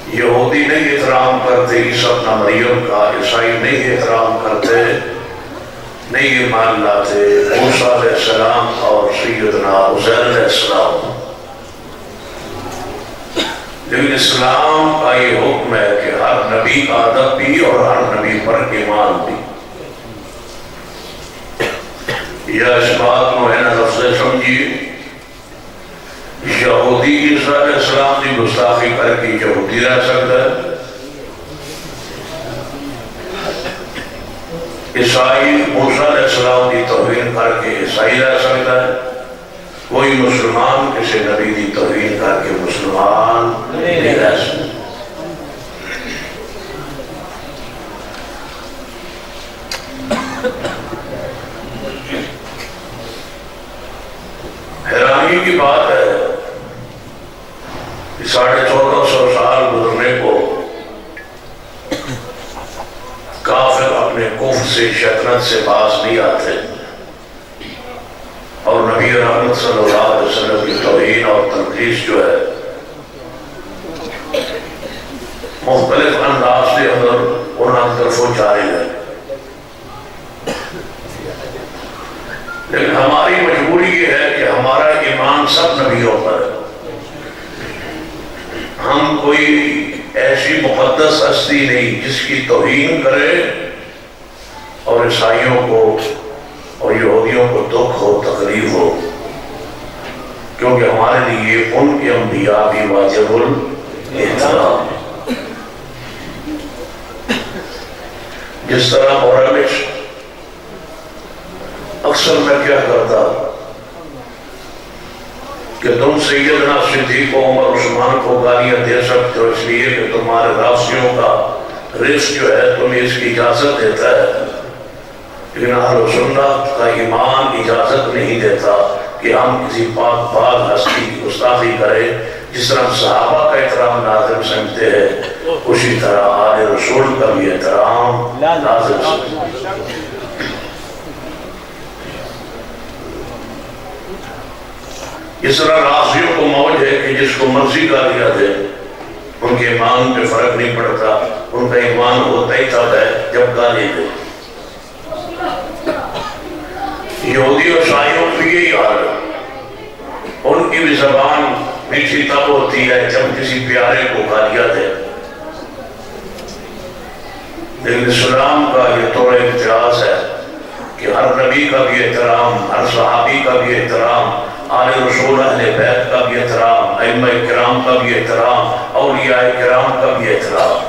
یہودی نہیں احترام کرتے عیسیٰ ابن مریم کا، عیسائی نہیں احترام کرتے، نہیں ایمان لاتے موسیٰ علیہ السلام اور سیدنا عزیر علیہ السلام. لیکن اسلام کا یہ حکم ہے کہ ہر نبی کا ادب بھی اور ہر نبی پر ایمان بھی. یا اس بات کو ہے نا لفظ سمجھیے، یہودی عیسیٰ علیہ السلام کی گستاخی کر کے یہودی رہ سکتا ہے، عیسائی موسیٰ علیہ السلام کی توہین کر کے عیسائی رہ سکتا ہے، کوئی مسلمان کسی نبی کی توہین کر کے مسلمان نہیں رہ سکتا. حیرانی کی بات ہے کہ 1450 سال گزرنے کو کافر اپنے کفر سے شیطنت سے باز نہیں آتے، اور نبی رحمت صلی اللہ علیہ وسلم کی توہین اور تنقید جو ہے مختلف انداز کے اندر ان طرفوں جاری ہے. لیکن ہماری مجبوری یہ ہے کہ ہمارا ایمان سب نبیوں پر ہے. ہم کوئی ایسی مقدس ہستی نہیں جس کی توہین کرے اور عیسائیوں کو اور یہودیوں کو دکھ ہو تکلیف ہو، کیونکہ ہمارے لیے ان کے انبیاء بھی واجب الاحترام. جس طرح مورمش اکثر میں کیا کرتا کہ تم سیدنا صدیق و عمر عثمان کو گالیاں دے سکتے ہو اس لیے کہ تمہارے راسیوں کا رزق جو ہے تمہیں اس کی اجازت دیتا ہے، لیکن اہل سنت کا ایمان اجازت نہیں دیتا کہ ہم کسی پاک پاک ہستی کی گستاخی کریں. جس طرح صحابہ کا احترام لازم سمجھتے ہیں اسی طرح آل رسول کا بھی احترام لازم سمجھتے ہیں. اس طرح راسیوں کو موج ہے کہ جس کو مرضی گالیاں دے، ان کے ایمان پہ فرق نہیں پڑتا، ان کا ایمان ہوتا ہی تب ہے جب گالی دے. یہودی اور عیسائیوں کی یہی حال ہے، ان کی بھی زبان میٹھی تب ہوتی ہے جب کسی پیارے کو گالیاں دے. لیکن اسلام کا یہ طور امتیاز ہے کہ ہر نبی کا بھی احترام، ہر صحابی کا بھی احترام، آل رسول اہل بیت کا بھی احترام، ائمہ کرام کا بھی احترام، اولیاء کرام کا بھی احترام.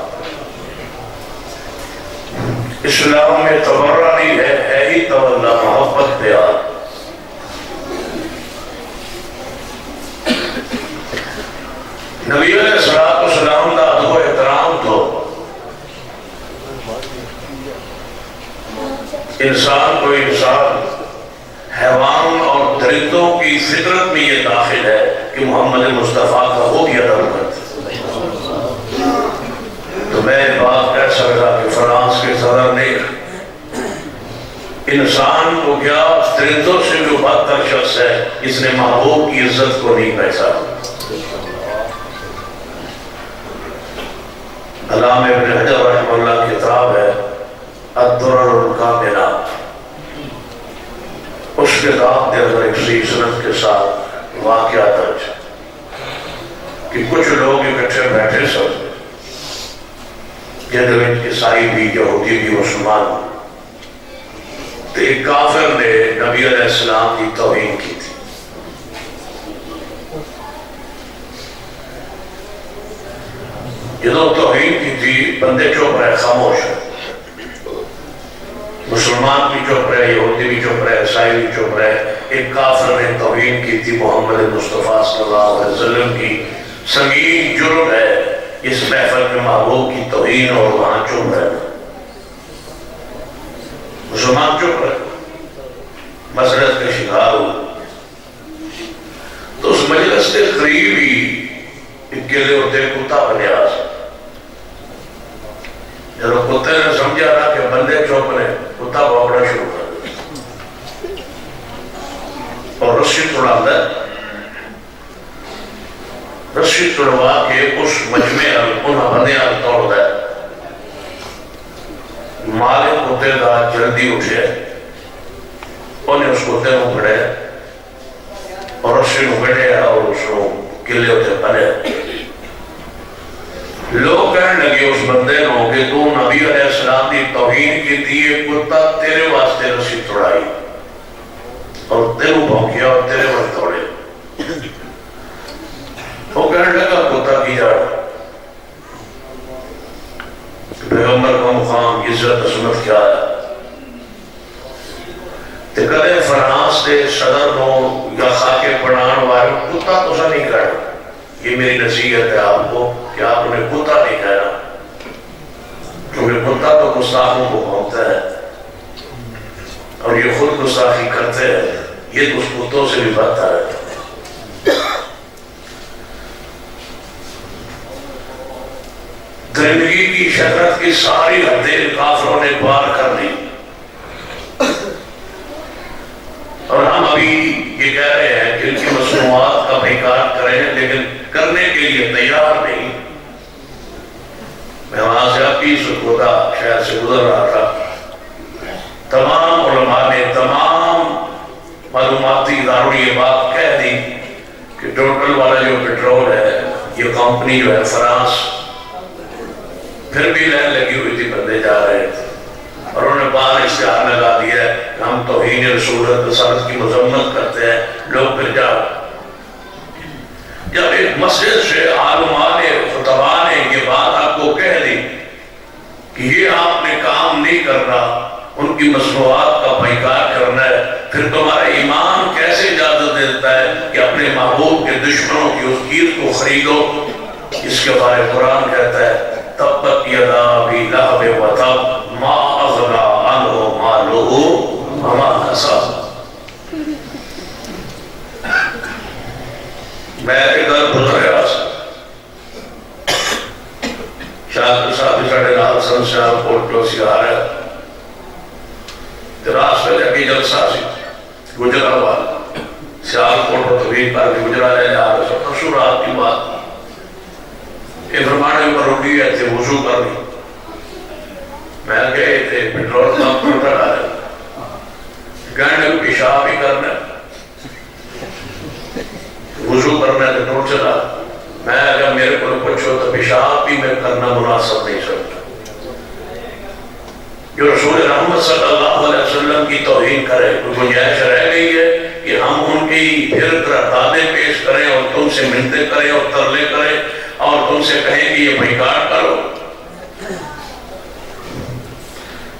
اسلام میں تبرہ نہیں ہے ہی تولا، محبت پیار. نبی علیہ السلام کا ادب و احترام تو انسان کو انسان، حیوان اور درندوں کی فطرت میں یہ داخل ہے کہ محمد مصطفیٰ کا خود ہی ادب کرتے. تو میں بات کہہ سکتا کہ فرانس کے صدر نے انسان کو کیا درندوں سے جو بدتر شخص ہے اس نے محبوب کی عزت کو نہیں پہچانا. علامہ ابن حجر رحمہ اللہ کی کتاب ہے الدرر الکاملہ، اس کتاب کے اندر ایک صحیح سند کے ساتھ واقعہ درج ہے کہ کچھ لوگ اکٹھے بیٹھے سب جن میں عیسائی بھی یہودی بھی مسلمان، تو ایک کافر نے نبی علیہ السلام کی توہین کی تھی. جدو توہین کی تھی بندے چپ رہے، خاموش ہے، مسلمان بھی چپ رہے، یہودی بھی چپ رہے، عیسائی بھی چپ رہے. ایک کافر نے توہین کی تھی محمد مصطفیٰ صلی اللہ علیہ وسلم کی. سنگین جرم ہے اس محفل میں محبوب کی توہین اور وہاں چپ رہے. مسلمان چپ رہے، مسرت کے شکار ہوئے. تو اس مجلس کے قریب ہی ایک گلے ہوتے کتا بنے آج. جب کتے نے سمجھا تھا کہ بندے چوپ رہے، کتا بھوکنا شروع کر دیا اور رسی توڑا ہے. رسی توڑوا کے اس مجمع انہاں بندے توڑ دے مالک کتے دا جلدی اٹھے انہیں اس کتے نو پڑے اور رسی نو پڑے اور اس نو کلے ہوتے پڑے لوگ کہنے لگے اس بندے نو کہ تو نبی علیہ السلام دی توہین کی دیئے کتا تیرے واسطے رسی توڑائی اور تیرے بھونکیا اور تیرے وقت توڑے وہ کہنے لگا کتا کی جاڑ پیغمبر کا مقام عزت عظمت کیا ہے تے کدے فرانس دے صدر نو یا خاکے پڑھان والے کتا تو سا نہیں کہنا یہ میری نصیحت ہے آپ کو کہ آپ انہیں کتا نہیں کہنا کیونکہ کتا تو گستاخوں کو بھونکتا ہے اور یہ خود گستاخی کرتے ہیں یہ تو اس کتوں سے بھی بڑھتا ہے درندگی کی شہرت کی ساری حدیں کافروں نے پار کر لی اور ہم ابھی یہ کہہ رہے ہیں کہ ان کی مصنوعات کا بھیکار کریں لیکن کرنے کے لیے تیار نہیں میں وہاں سے اپنی سکوتا شہر سے گزر رہا تھا تمام علماء نے تمام معلوماتی اداروں یہ بات کہہ دی کہ ٹوٹل والا جو پیٹرول ہے یہ کمپنی جو ہے فرانس پھر بھی لائن لگی ہوئی تھی بندے جا رہے تھے اور انہوں نے باہر اشتہار لگا دیا ہے کہ ہم توہین رسولت رسالت کی مذمت کرتے ہیں لوگ پھر جاؤ جب ایک مسجد سے عالمان خطبہ نے یہ بات آپ کو کہہ دی کہ یہ آپ نے کام نہیں کرنا ان کی مصنوعات کا بھائیکار کرنا ہے پھر تمہارا ایمان کیسے اجازت دیتا ہے کہ اپنے محبوب کے دشمنوں کی اس چیز کو خریدو اس کے بارے قرآن کہتا ہے تبت یدا ابی لہب وتب ما اغنی عنہ مالہ وما کسب میں ادھر گزر گیا شاہد صاحب ساڑھے نال سنسیار پورٹو سیار ہے راس میں جاکی جلسہ سی گجرہ والا سیار پورٹو طویل پر بھی گجرہ لے جا رہے سب مشہورات کی بات یہ فرمانے پر روٹی ہے تھے وضو کر لی میں گئے تھے پیٹرول پمپ پر ڈالا ہے کہنے کو پیشاب ہی کرنا وضو کرنا ہے تو ٹوٹ چلا میں اگر میرے کو پوچھو تو پیشاب بھی میں کرنا مناسب نہیں سکتا جو رسول رحمت صلی اللہ علیہ وسلم کی توہین کرے کوئی گنجائش رہ گئی ہے کہ ہم ان کی پھر قراردادیں پیش کریں اور تم سے منتیں کریں اور ترلے کریں اور تم سے کہیں کہ یہ بھائیکار کرو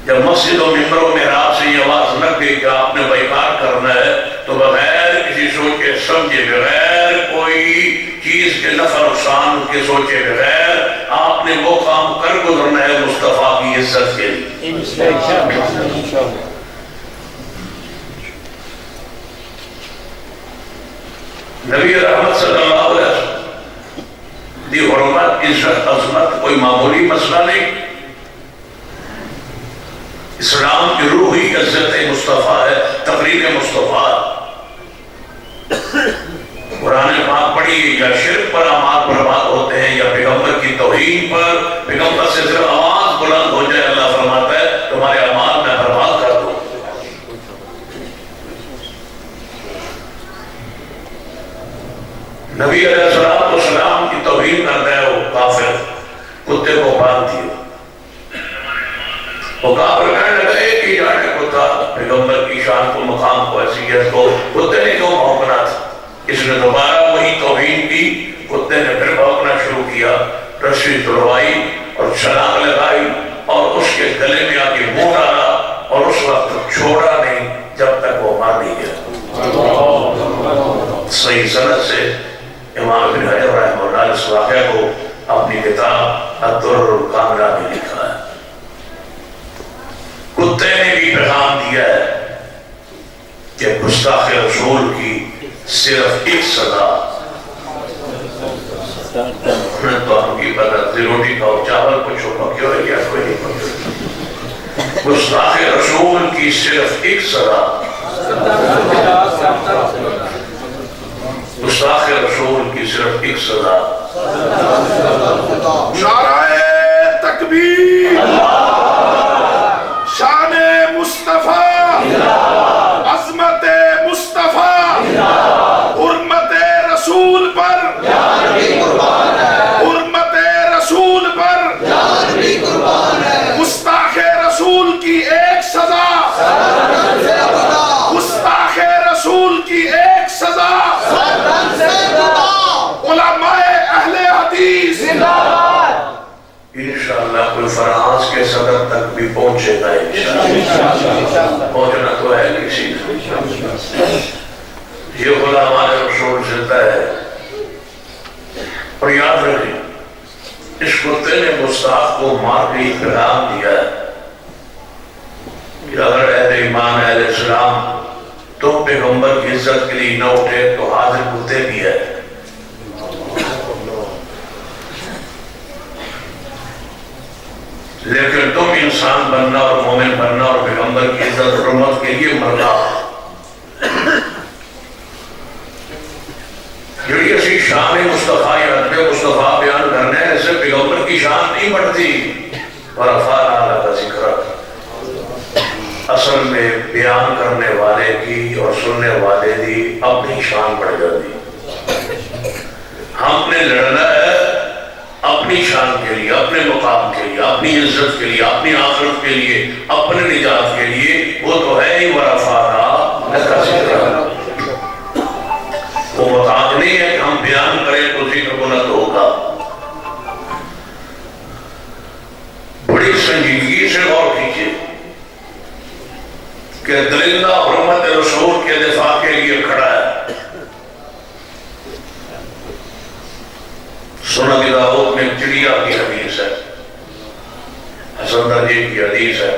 جب مسجد و ممبر و محراب سے یہ آواز لگ گئی کہ آپ نے بھائیکار کرنا ہے تو بغیر کسی سوچے سمجھے بغیر کوئی چیز کے نفع نقصان کے سوچے بغیر آپ نے وہ کام کر گزرنا ہے مصطفیٰ کی عزت کے لیے نبی رحمت صلی اللہ علیہ وسلم دی حرمت عزت عظمت کوئی معمولی مسئلہ نہیں اسلام کی روح ہی عزت مصطفیٰ ہے تقریر مصطفیٰ قرآن پاک پڑھی یا شرک پر اعمال برباد ہوتے ہیں یا پیغمبر کی توہین پر پیغمبر سے صرف آواز بلند ہو جائے اللہ فرماتا ہے تمہارے اعمال میں برباد کر دوں نبی علیہ السلام کی توہین کرتا ہے وہ کافر کتے کو باندھ دیا وہ کافر کہنے لگا ایک ہی جانے کتا پیغمبر کی شان کو مقام کو حیثیت کو کتے نے کیوں بھونکنا تھا اس نے دوبارہ وہی توہین کی کتے نے پھر بھونکنا شروع کیا رسی تڑوائی اور چھلانگ لگائی اور اس کے گلے میں آگے منہ ڈالا اور اس وقت چھوڑا نہیں جب تک وہ مار نہیں گیا صحیح سند سے امام ابن حجر رحمہ اللہ اس واقعہ کو اپنی کتاب الدرر الکاملہ میں لکھا ہے کتے نے بھی پیغام دیا ہے کہ گستاخ رسول کی صرف ایک سزا تو ہم کی بدت روٹی کھاؤ چاول کچھ ہو کیوں ہے کیا کوئی نہیں پکیو گستاخ رسول کی صرف ایک سزا گستاخ رسول کی صرف ایک سزا نعرہ تکبیر، شان مصطفیٰ، عظمت مصطفیٰ، حرمت رسول پر، حرمت رسول پر، گستاخ رسول کی ایک سزا، گستاخ رسول کی ایک سزا، علماء اہل حدیث انشاءاللہ کوئی فرانس کے صدر تک بھی پہنچے گا انشاءاللہ، پہنچنا تو ہے کسی یہ علماء رسول زندہ ہے۔ اور یاد رکھیں اس کتے نے گستاخ کو مار کے اکرام دیا ہے کہ اگر اہل ایمان اہل اسلام تم پیغمبر کی عزت کے لیے نہ اٹھے تو حاضر کتے بھی ہے۔ لیکن تم انسان بننا اور مومن بننا اور پیغمبر کی عزت و حرمت کے لیے مرنا، جڑی اسی شان مصطفیٰ یا عدد مصطفیٰ بیان کرنے ہیں، اس سے پیغمبر کی شان نہیں بڑھتی۔ ورفعنا لک ذکرک، اصل میں بیان کرنے والے کی اور سننے والے کی اپنی شان بڑھ جاتی۔ ہم نے لڑنا ہے اپنی شان کے لیے، اپنے مقام کے لیے، اپنی عزت کے لیے، اپنی آخرت کے لیے، اپنے نجات کے لیے، وہ تو ہے ہی ورفعنا لک ذکرک۔ وہ مقام نہیں ہے کہ ہم بیان کریں تو ذکر بلند ہوگا۔ بڑی سنجیدگی سے غور کیجئے کہ درندہ حرمت رسول کے دفاع کے لیے کھڑا ہے۔ سنن ابی داؤد میں چڑیا کی حدیث ہے، حسن درجے کی حدیث ہے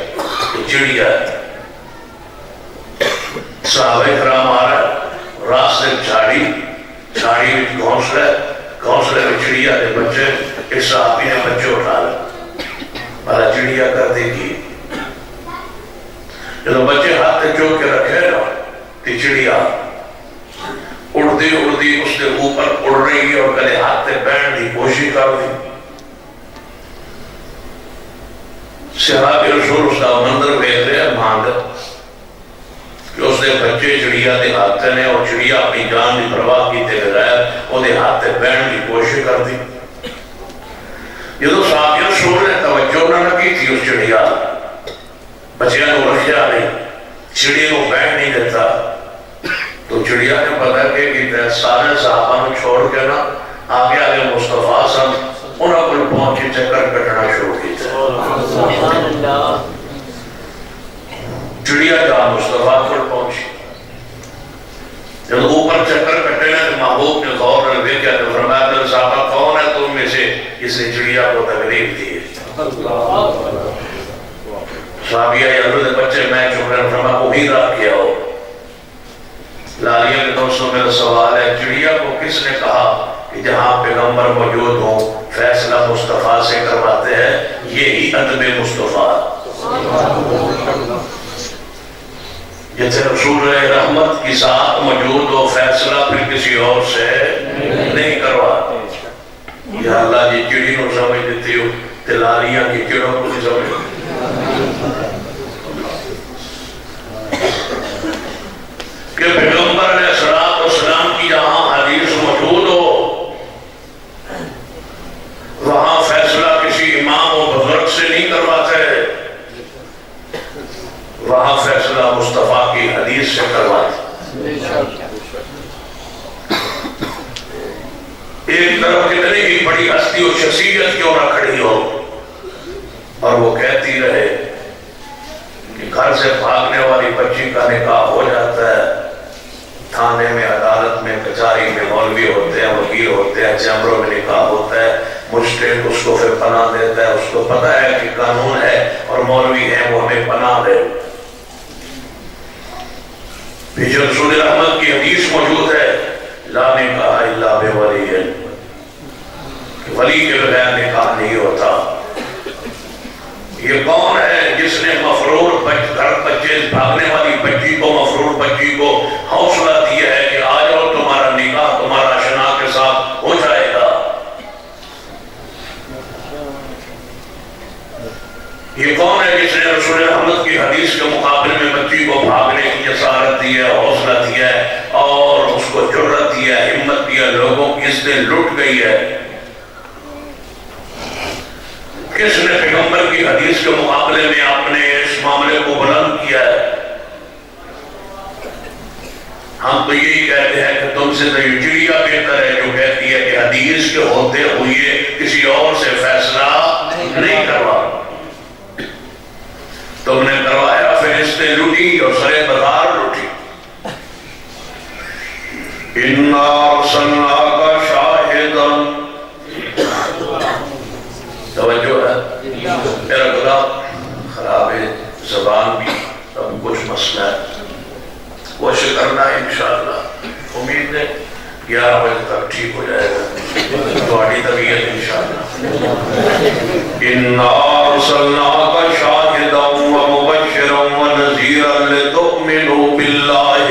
کہ چڑیا ہے، صحابہ کرام آ رہا ہے، راستے جھاڑی میں گھونسلے میں چڑیا دے بچے، ایک صحابی نے بچے اٹھا لے بھلا چڑیا کر دے گی، جب بچے ہاتھ چوک کے رکھے نا تو چڑیا اڑتی اس کے اوپر اڑ رہی ہے اور کدے ہاتھ سے بیٹھ دی کوشش کر دی۔ صحابی رسول اس کا منظر دیکھ رہے ہیں مانگ کہ اس نے بچے چڑیا دے ہاتھ نے اور چڑیا اپنی جان کی پرواہ کیتے بغیر وہ دے ہاتھ سے بیٹھ دی کوشش کر دی۔ یہ تو صحابی رسول نے توجہ نہ کی تھی اس چڑیا، بچیاں کو رکھیا نہیں، چڑیا کو بیٹھ نہیں دیتا، تو چڑیا نے پتا کہ سارے صحابہ نے چھوڑ کے نا آگے مصطفیٰ سن انہوں کو پہنچی چکر کٹنا شروع کی تھے۔ چڑیا جہاں مصطفیٰ کو پہنچی، جب اوپر چکر کٹنے تو محبوب نے غور نے دیکھا تو فرمایا کہ صحابہ کون ہے تم میں سے اس نے چڑیا کو تکلیف دی ہے؟ صحابیہ یا حضرت بچے میں چکر فرمایا کو ہی رکھ کیا ہو۔ لالیہ کے دوستوں میرا سوال ہے، چڑیا کو کس نے کہا کہ جہاں پیغمبر موجود ہوں فیصلہ مصطفیٰ سے کرواتے ہیں؟ یہی ادب مصطفیٰ، جیسے رسول رحمت کی ساتھ موجود ہو فیصلہ پھر کسی اور سے نہیں کرواتے۔ یا اللہ جی چڑی نو سمجھ دیتی ہو تے لالیہ کی چڑوں کو نہیں سمجھ کہ پیغمبر علیہ السلام کی جہاں حدیث موجود ہو وہاں فیصلہ کسی امام و بزرگ سے نہیں کرواتے، وہاں فیصلہ مصطفیٰ کی حدیث سے کرواتے۔ ایک طرف کتنی بھی بڑی ہستی و شخصیت کیوں نہ کھڑی ہو اور وہ کہتی رہے کہ گھر سے بھاگنے والی بچی کا نکاح ہو جاتا ہے، تھانے میں عدالت میں کچہری میں مولوی ہوتے ہیں، وکیل ہوتے ہیں، چیمبروں میں نکاح ہوتا ہے، مجتہد اس کو پھر پناہ دیتا ہے، اس کو پتہ ہے کہ قانون ہے اور مولوی ہیں وہ ہمیں پناہ دے۔ پھر رسول رحمت کی حدیث موجود ہے لا نکاح الا بولی، کہ ولی کے بغیر نکاح نہیں ہوتا۔ یہ کون ہے جس نے مفرور بچے بھاگنے والی بچی کو، مفرور بچی کو حوصلہ دیا ہے کہ آ جاؤ تمہارا نکاح تمہارا شنا کے ساتھ ہو جائے گا؟ یہ کون ہے جس نے رسول رحمت کی حدیث کے مقابلے میں بچی کو بھاگنے کی جسارت دی ہے، حوصلہ دیا ہے اور اس کو جرأت دیا ہے، ہمت دیا، لوگوں کی اس دن لٹ گئی ہے؟ کس نے پیغمبر کی حدیث کے مقابلے میں اپنے اس معاملے کو بلند کیا ہے؟ ہم تو یہی کہتے ہیں کہ تم سے تو یہ چڑیا بہتر ہے جو کہتی ہے کہ حدیث کے ہوتے ہوئے کسی اور سے فیصلہ نہیں کروا، تم نے کروایا، فرشتے لٹی اور سرے بازار لٹی۔ اِنَّا أَرْسَلْنَاكَ شَاهِدًا، توجہ ہے میرا گلا خراب ہے، زبان بھی اب کچھ مسئلہ ہے، کوشش کرنا ہے انشاءاللہ، امید ہے 11 بجے تک ٹھیک ہو جائے گا تمہاری طبیعت انشاءاللہ۔ اِنَّا أَرْسَلْنَاكَ شَاهِدًا وَمُبَشِّرًا وَنَذِيرًا لِتُؤْمِنُوا بِاللَّهِ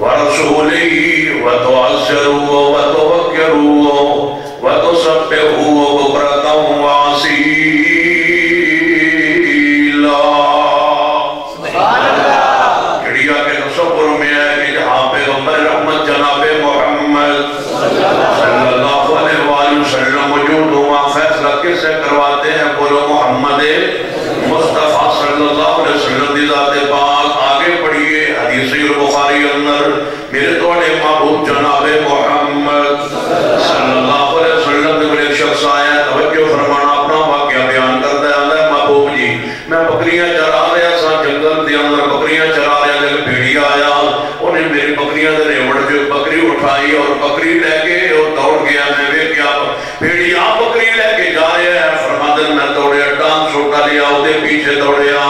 وَرَسُولِهِ وَتُعَزِّرُوهُ وَتُوَقِّرُوهُ وَتُسَبِّحُوهُ بُكْرَةً وَأَصِيلًا۔ سبحان اللہ۔ چڑیا کے تصور میں ہے کہ جہاں پیغمبر رحمت جناب محمد صلی اللہ علیہ وآلہ وسلم موجود ہوا، فیصلہ کس سے کرواتے ہیں؟ بولو محمد مصطفیٰ صلی اللہ علیہ وسلم دی ذات پاک۔ آگے پڑھئے حدیث بخاری اندر، میرے توڑے محبوب جناب محمد صلی اللہ علیہ وسلم نے ایک شخص آیا، توجہ فرمانا، اپنا واقعہ بیان کرتا ہے، اللہ محبوب جی میں بکریاں چرا رہا سا جنگل دے اندر، بکریاں چرا رہا جب بھیڑیا آیا، انہیں میری بکریاں دے ریوڑ جو بکری اٹھائی اور بکری لے کے اور دوڑ گیا، میں بھی کیا بھیڑیا بکری لے کے جا رہا ہے، فرمادن میں دوڑیا، ٹانگ چھوٹا لیا، ادھے پیچھے دوڑیا،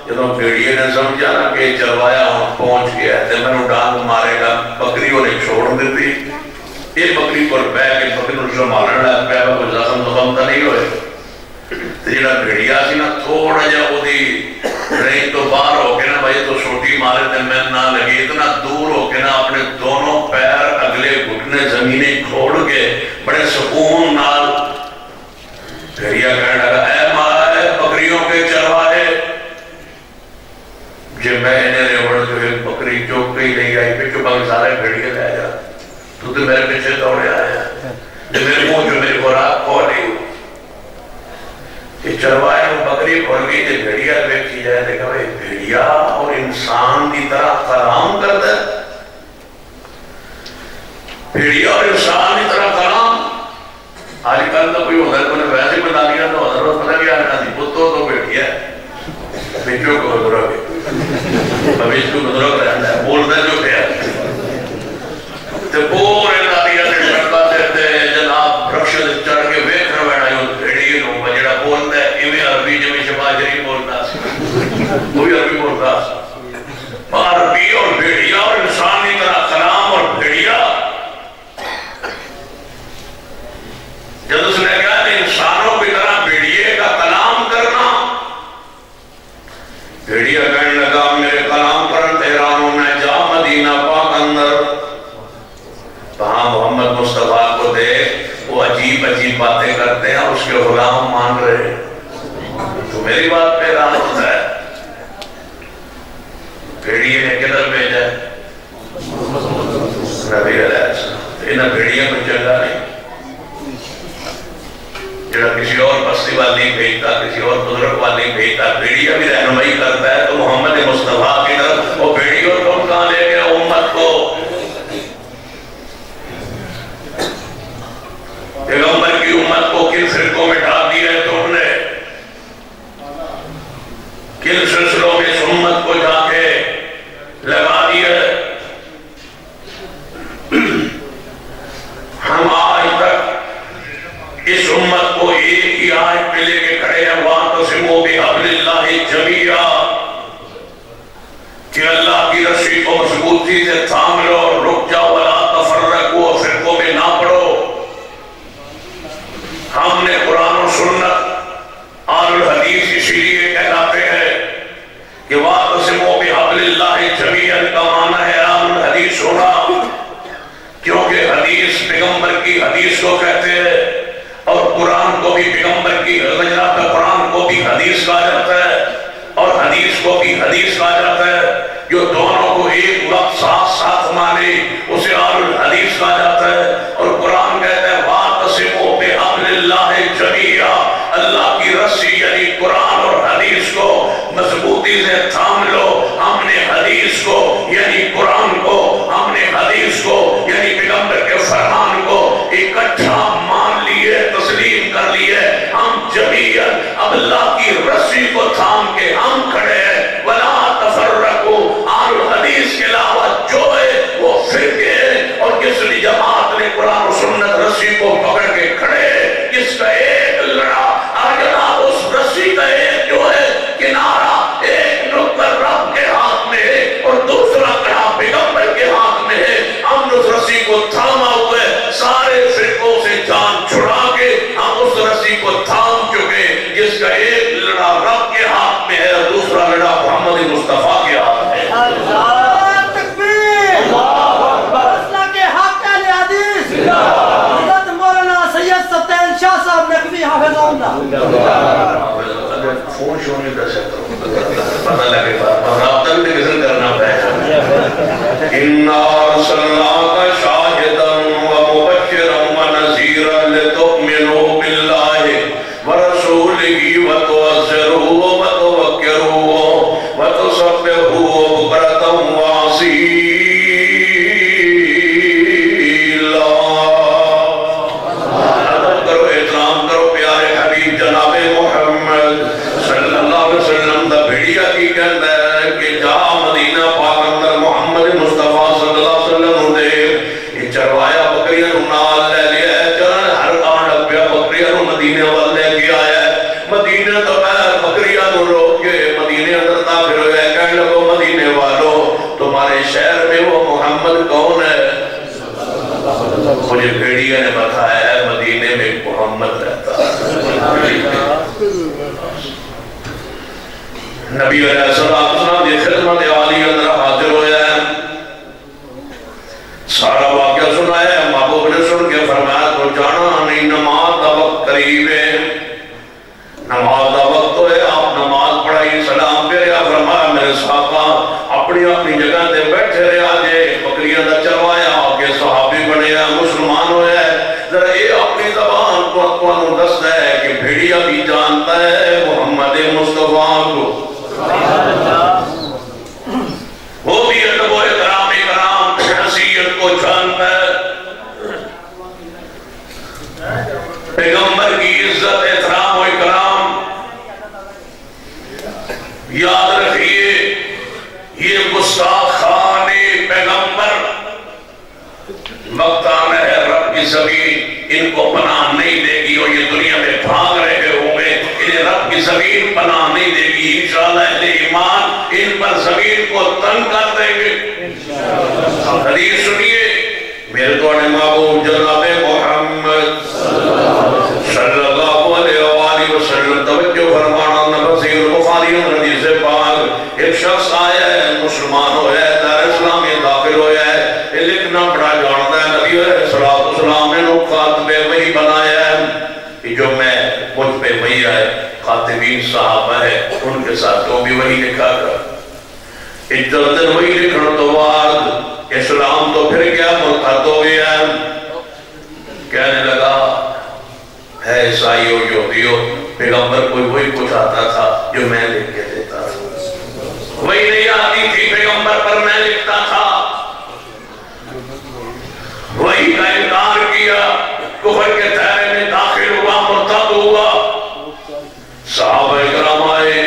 جب بھیڑیے نے سمجھا نا کہ چلوایا پہنچ گیا ہے، میں نے ڈانگ مارے گا، بکری انہیں چھوڑ دیتی، یہ بکری پر بے کہ بکری اسے مارن لگ پہ کوئی زخم تو نہیں ہوئے، جڑا بھیڑیا سی نا تھوڑا جا اودی رینج تو باہر ہو کے نا بھائی تو چھوٹی مارے تے میں نہ لگی، اتنا دور ہو کے نا اپنے دونوں پیر اگلے گھٹنے زمینیں کھوڑ کے بڑے سکون نال بھیڑیا کہنے لگا، اے مارے بکریوں کے چروائے، جب میں انہیں ریوڑ جو ایک بکری چوک کے ہی نہیں آئی، پھر چوکا کے سارے بھیڑیے لے جا، تو میرے پیچھے دوڑے آیا، جب میرے منہ جو میری خوراک کھولی ہو، یہ چروائے کو بکری کھول گئی، جب بھیڑیا دیکھی جائے، دیکھا بھئی بھیڑیا اور انسان کی طرح کلام کرتا ہے، بھیڑیا اور انسان کی طرح کلام، آج کل تو کوئی ادھر کو نے ویسے بنا لیا تو ادھر کو پتہ کیا رہنا تھی، پتو تو بھیڑیا ہے، بچوں کو بزرگ ہے، بچوں کو بزرگ رہنا ہے، بولتا ہے جو پیا تو پورے دادیا سے شرکا دیتے ہیں، جناب رخشد چڑھ کے ویکھ رہا بیٹھا ہے، بھیڑیے لوگ جڑا بولتا ہے، ایویں عربی جمعی شباجری بولتا ہے، کوئی عربی بولتا ہے، عربی اور بھیڑیا اور انسان کی طرح کلام اور بھیڑیا، جب اس نے کہا کہ انسانوں کی طرح بھیڑیے کا کلام کرنا، بھیڑیا کہنے لگا میرے کلام کرن تہرانوں میں جا مدینہ پاک اندر، وہاں محمد مصطفیٰ کو دیکھ وہ عجیب عجیب باتیں کرتے ہیں، اس کے غلام مان رہے، تو میری بات پہ حیران ہوتا ہے، بھیڑیے نے کدھر بھیجا ہے؟ نبی علیہ السلام، انہیں بھیڑیے کو چنگا نہیں، جڑا کسی اور بستی والی بھیجتا، کسی اور بزرگ والی بھیجتا، بھیڑیا بھی رہنمائی کرتا ہے، تو محمد مصطفیٰ کی طرف وہ بھیڑیوں تم کہاں لے گئے امت کو؟ پیغمبر کی امت کو کن فرقوں میں ڈال دیا ہے تم نے؟ کن سلسلوں میں اس امت کو جا کے لگا دیا ہے؟ ہم آج تک اس امت کو ایک ہی آیت پہ لے کے کھڑے ہیں، وَاعْتَصِمُوا بِحَبْلِ اللَّهِ جَمِيعًا، کہ اللہ کی رسی کو مضبوطی سے تھام لو اور رک جاؤ، وَلَا تَفَرَّقُوا، فرقوں میں نہ پڑو۔ ہم نے قرآن و سنت آل الحدیث اسی لیے کہلاتے ہیں کہ وَاعْتَصِمُوا بِحَبْلِ اللَّهِ جَمِيعًا کا معنی ہے آل الحدیث ہونا، کیونکہ حدیث پیغمبر کی حدیث کو کہتے ہیں، اور قرآن کو بھی پیغمبر کی، قرآن کو بھی حدیث حدیث کہا جاتا ہے اور حدیث کو بھی حدیث کہا جاتا ہے، جو دونوں کو ایک وقت ساتھ ساتھ مانے اسے آل الحدیث کہا جاتا ہے۔ اور قرآن کہتا ہے وَاعْتَصِمُوا بِحَبْلِ اللَّهِ جَمِيعًا، اللہ کی رسی یعنی قرآن اور حدیث کو مضبوطی سے تھام لو۔ ہم نے حدیث کو یعنی قرآن کو، ہم نے حدیث کو یعنی پیغمبر کے فرمان کو اکٹھا مان لیے، تسلیم کر لیے۔ ہم جمیعاً اب اللہ کی رسی کو تھام کے ہم کھڑے ہیں۔ وَلَا تَفَرَّقُوا، آل حدیث کے علاوہ جو ہے وہ فرقے ہیں، اور جس نے جماعت نے قرآن و سنت رسی کو پکڑ کے کھڑے، جس کا ایک لڑا جناب اس رسی کا ایک جو ہے کنارہ، ایک نقطہ رب کے ہاتھ میں ہے اور دوسرا کڑا پیغمبر کے ہاتھ میں ہے۔ ہم اس رسی کو تھاما ہوئے، سارے فرقوں سے جان چھڑا کے ہم اس رسی کو تھام چکے، جس کا ایک لڑا رب کے ہاتھ میں ہے اور دوسرا لڑا محمد مصطفیٰ کے ہاتھ میں ہے۔ اللہ تکبیر، مسئلہ کے حق اہل حدیث، حضرت مولانا سید سطین شاہ صاحب نقوی حافظ اللہ۔ فون شون نہیں کر سکتا، پتہ لگے بات رابطہ بھی کسن کرنا پہنا۔ اِنَّا أَرْسَلْنَاكَ شَاهِدًا وَمُبَشِّرًا وَنَذِيرًا لِتُؤْمِنُوا بِاللَّهِ وَرَسُولِهِ وَتُعَزِّرُوهُ وَتُوَقِّرُوهُ وَتُسَبِّحُوهُ بُكْرَةً وَأَصِيلًا۔ ادب کرو، احترام کرو پیارے حبیب جناب محمد صلی اللہ علیہ وسلم دا بھیڑیا کی کہتا ہے کہ جا مدینہ پاک اندر محمد مصطفیٰ صلی اللہ علیہ وسلم دے یہ چروایا بکریاں نال لے لیا ہے، چرن ہر آن اپیا بکریاں مدینہ وال لے کے آیا ہے۔ مدینہ تو میں بکریاں روک کے مدینہ اندر داخل ہوئے، کہنے لگو مدینے والو تمہارے شہر میں وہ محمد کون ہے؟ مجھے بھیڑیا نے بتایا ہے مدینے میں محمد رہتا ہے۔ نبی علیہ السلام دی خدمت عالی اندر حاضر ہویا ہے، سارا واقعہ سنایا ہے۔ محبوب نے سن کے فرمایا تو جانا نہیں، نماز دا وقت قریب ہے، نماز دا وقت تو ہے، آپ نماز پڑھائی سلام پھیریا۔ فرمایا میرے صحابہ اپنی اپنی جگہ تے بیٹھے رہے، آجے بکریاں دا چروایا آگے صحابی بنے ہیں، مسلمان ہویا ہے۔ ذرا یہ اپنی زبان کو اقوانوں دستا ہے کہ بھیڑیا بھی جانتا ہے محمد مصطفیٰ کو، وہ بھی ادب و احترام کرام حیثیت کو جانتا ہے، پیغمبر کی عزت احترام و اکرام۔ یاد رکھیے یہ گستاخان پیغمبر وقت آنا ہے، رب کی زمین ان کو پناہ نہیں دے گی، اور یہ دنیا میں بھاگ رہے ہوئے انہیں رب کی زمین پناہ نہیں دے گی۔ انشاءاللہ اہل ایمان ان پر زمین کو تنگ کر دیں گے۔ حدیث سنیے میرے دوڑے محبوب جناب محمد صلی اللہ علیہ وآلہ وسلم توجہ فرمانا، نبی بخاری حدیث پاک ایک شخص آیا ہے، مسلمان ہویا ہے، دار اسلام میں داخل ہویا ہے، یہ لکھنا پڑھا جانتا ہے۔ نبی علیہ السلام نے خاتمے وحی بنایا ہے، جو میں مجھ پہ وحی آئے خاتمین صحابہ ہے ان کے ساتھ تو بھی وحی لکھا کر اجلدن وحی لکھنا تو بعد اسلام تو پھر کیا مرتد ہو گیا ہے، کہنے لگا ہے عیسائی ہو یہودیو پیغمبر کوئی وہی کچھ آتا تھا جو میں لکھ کے دیتا تھا، وہی نہیں آتی تھی پیغمبر پر میں لکھتا تھا، وہی کا انکار کیا، کفر کے دائرے میں داخل ہوا، مرتد ہوا۔ صحابہ اکرام آئے،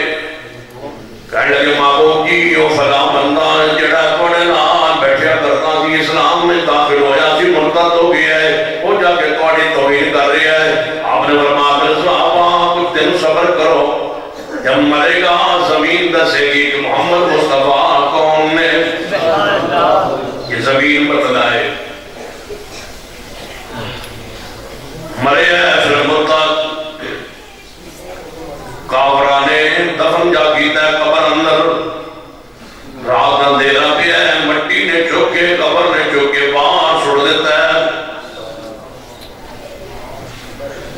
کہنے لگے محبوب جی یہ فلاں بندہ جڑا پڑھے نال بیٹھیا کرتا سی، اسلام میں داخل ہویا سی، مرتد ہو گیا ہے، وہ جا کے تواڈی توہین کر رہا ہے۔ آپ نے فرمایا میرے صحابہ کچھ دن صبر کرو، جب مرے گا زمین دسے گی کہ محمد مصطفیٰ کون نے، یہ زمین بتلائے۔ مرے ہے پھر مرتد، کافرانے دفن جا کیتا ہے قبر اندر، رات اندھیرا بھی ہے، مٹی نے چوکے قبر نے چوکے باہر چھوڑ دیتا ہے،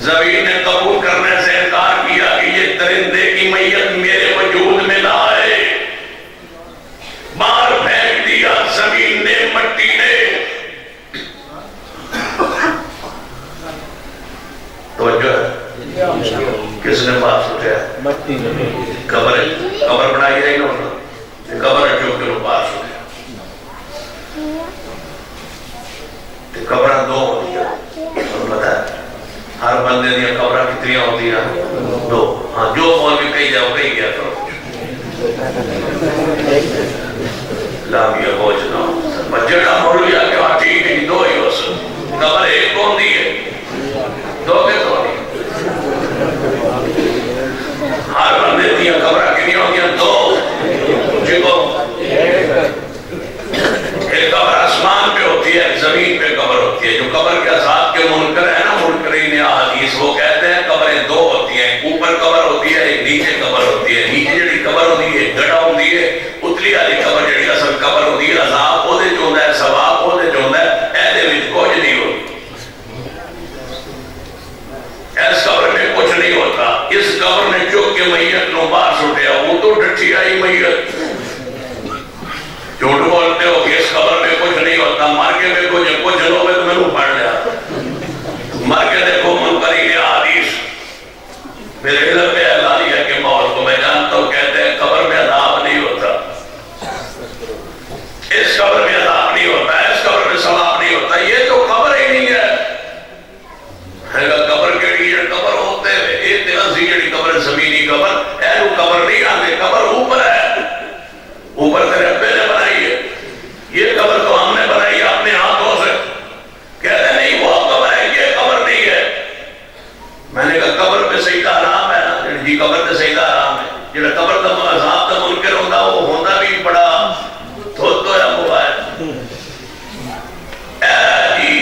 زمین نے قبول کرنے سے انکار کیا کہ یہ درندے کی میت میرے وجود میں نہ آئے. باہر پھینک دیا زمین نے, مٹی نے. توجہ ہے, کس نے بات سوچا؟ قبر بنائی ہے انہوں نے, قبر جو کہ وہ بات سوچا. قبر دو ہوتی ہیں, پتا ہے ہر بندے دیا قبر کتنی ہوتی ہیں؟ دو. ہاں جو مولوی کہی جاؤ کہی گیا کرو لامیہ پہنچنا جڑا مولوی آگے وہاں ٹھیک ہے, دو ہی ہو سکتا. قبر ایک کون دی ہے, دو کے دو نہیں. ہر بندے دیا قبر کنی ہوتی ہیں؟ دو. جگو ایک قبر آسمان پہ ہوتی ہے, ایک زمین پہ قبر ہوتی ہے. جو قبر کے عذاب کے منکر ہیں نا, منکرین احادیث, وہ کہتے ہیں قبریں دو ہوتی ہیں, ایک اوپر قبر ہوتی ہے, ایک نیچے قبر ہوتی ہے. نیچے جڑی قبر ہوتی ہے گڑا ہوتی ہے, اتلی والی قبر جڑی اصل قبر ہوتی ہے عذاب وہ دے چوندا ہے, ثواب وہ دے چوندا ہے, ایدے وچ کچھ نہیں ہوتی. اس قبر میں کچھ نہیں ہوتا. اس قبر نے چک کے میت نو باہر سٹیا, وہ تو ڈٹھی آئی میت. جھوٹ بولتے ہو کہ اس قبر میں کچھ نہیں ہوتا. مر کے میں کچھ لوگ تو میں نے پڑھ لیا. مر کے دیکھو منکرین احادیث میرے علم میں اعلانیہ کے ماحول کو میں جانتا ہوں, کہتے ہیں قبر میں عذاب نہیں ہوتا, اس قبر میں عذاب نہیں ہوتا, اس قبر میں ثواب نہیں ہوتا. یہ تو قبر ہی نہیں ہے. قبر کیڑی ہے, قبر ہوتے ہیں ایک دن سی جڑی قبر زمینی قبر ایلو قبر نہیں آتے. قبر اوپر ہے, اوپر تیرے ابے نے بنائی ہے. یہ قبر تو ہم نے بنائی ہے اپنے ہاتھوں سے. کہتے نہیں وہ قبر ہے, یہ قبر نہیں ہے. میں نے کہا قبر پہ سجدہ حرام ہے نا, جی قبر پہ سجدہ حرام ہے. جڑا قبر کا عذاب کا منکر ہوتا وہ ہوتا بھی بڑا دھوت ہویا ہوا ہے. جی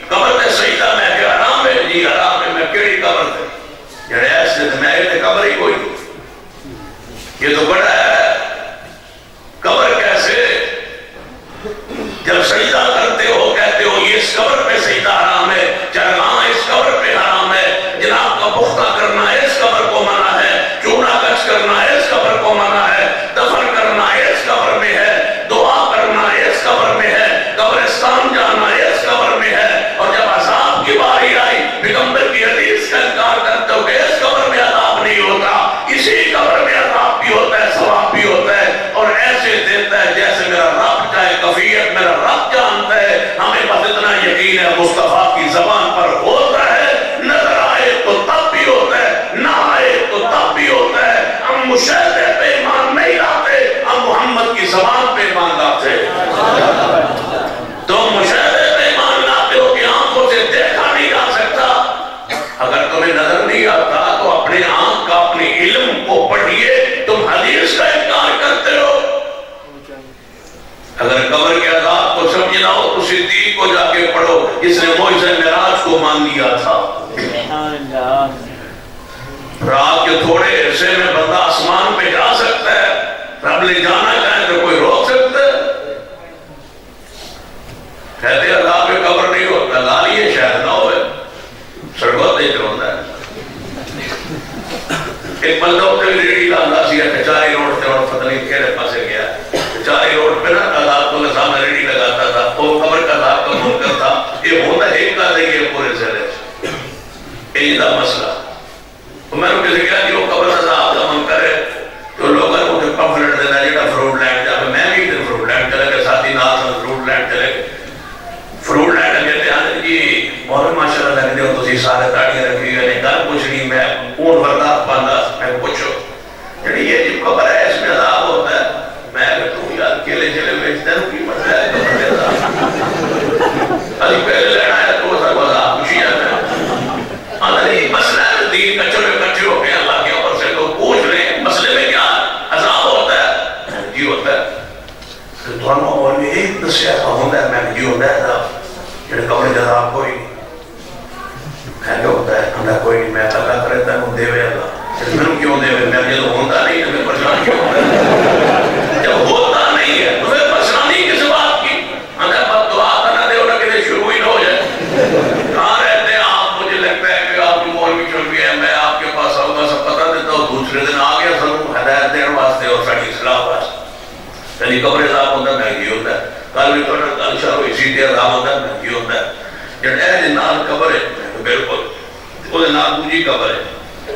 قبر پہ سجدہ میں کہ حرام ہے, جی حرام ہے. میں کیڑی قبر پہ جڑے ایسے تھے, میں کہتے قبر ہی کوئی, یہ تو بڑا ہے. قبر کیسے؟ جب سجدہ کرتے ہو کہتے ہو یہ اس قبر پہ سجدہ حرام ہے, چرگاں اس قبر پہ حرام ہے, جناب کا پختہ کرنا اس قبر کو منع ہے, چونا کچ کرنا اس قبر کو منع ہے, دفن کرنا اس قبر میں ہے, دعا کرنا اس قبر میں ہے, قبرستان جانا اس قبر میں ہے. اور جب عذاب کی باری آئی پیغمبر کی حدیث کا انکار کرتے ہو کہ اس قبر میں عذاب نہیں ہوتا, اسی قبر میں عذاب بھی ہوتا ہے, ثواب بھی ہوتا ہے. اور ایسے دیتا ہے جیسے میرا رب چاہے, کفیت میرا رب جانتا ہے. ہمیں بس اتنا یقین ہے مصطفیٰ کی زبان پر ہوتا ہے, نظر آئے تو تب بھی ہوتا ہے, نہ آئے تو تب بھی ہوتا ہے. ہم مشاہدے پہ ایمان نہیں لاتے, ہم محمد کی زبان پہ ایمان لاتے. تو مشاہدے پہ ایمان لاتے ہو کہ آنکھوں سے دیکھا نہیں جا سکتا. اگر تمہیں نظر نہیں آتا تو اپنے آنکھ کا, اپنے علم کو پڑھیے. تم حدیث کا انکار کرتے ہو. اگر قبر کے عذاب کو سمجھنا ہو تو صدیق کو جا کے پڑھو, جس نے معجزہ معراج کو مان لیا تھا. رات کے تھوڑے عرصے میں بندہ آسمان پہ جا سکتا ہے, رب لے جانا چاہے تو کوئی روک سکتا ہے؟ کہتے ہیں اللہ پہ قبر نہیں ہوتا, لالیے شاید نہ ہوئے, سڑکوں دیکھ ہوتا ہے. ایک بندہ ہوتے بھی ریڈی لاندہ سی ہے, کچاری روڈ سے, اور پتہ نہیں کہنے پاسے گیا. کچاری روڈ پہ نا عذاب کو سامنے ریڈی لگاتا تھا, وہ قبر کا عذاب کا منکر تھا. یہ ہوتا ایک کا نہیں ہے پورے ضلع سے, یہ دا مسئلہ. تو میں نے کسی کہا کہ وہ قبر عذاب کا منکر ہے, تو لوگوں نے مجھے پمفلٹ دینا جیڑا فروٹ لینڈ جا. میں بھی فروٹ لینڈ چلے گئے, ساتھی نال سن فروٹ لینڈ چلے گئے. فروٹ لینڈ کہتے ہیں جی بہت ماشاءاللہ لگ دے ہو تسی سارے تاڑیاں رکھی ہوئے نے, گل کچھ نہیں. میں اون وردات پاندہ, میں پوچھو جڑی یہ جب قبر ہے اس میں عذاب ہوتا ہے. میں کہ تو یار کیلے چلے بیچتے ہیں کی مسئلہ ہے قبر کے عذاب, ابھی پہلے لینا ہے تو سب عذاب خوشی جاتا ہے. نہیں مسئلہ ہے دین کا, چلے کچھے ہو گئے اللہ کے اوپر سے تو پوچھ رہے ہیں مسئلے میں کیا عذاب ہوتا ہے. جی ہوتا ہے. دونوں اور بھی ایک دسیا ہوتا ہے. میں جی ہوتا ہے عذاب, جڑے قبر کے عذاب کوئی ہوتا ہے, ہمیں کوئی نہیں. میں اللہ کرتا ہے وہ دے وے اللہ, میں کیوں دے وے, میں جب ہوتا نہیں ہے میں پریشان کیوں ہوتا ہے. جب ہوتا نہیں ہے تو پھر پریشانی کس بات کی. ہمیں بد دعا کرنا دے ہونا کہ شروع ہی نہ ہو جائے. کہاں رہتے ہیں آپ؟ مجھے لگتا ہے کہ آپ کی مولوی چل گئے ہیں, میں آپ کے پاس آؤں گا, سب پتہ دیتا ہوں کدی قبر عذاب ہوتا ہے مہنگی ہوتا ہے کل بھی تو کل شروع اسی تے عذاب ہوتا ہے مہنگی ہوتا ہے جن اہل نال قبر ہے بالکل وہ نال دوجی قبر ہے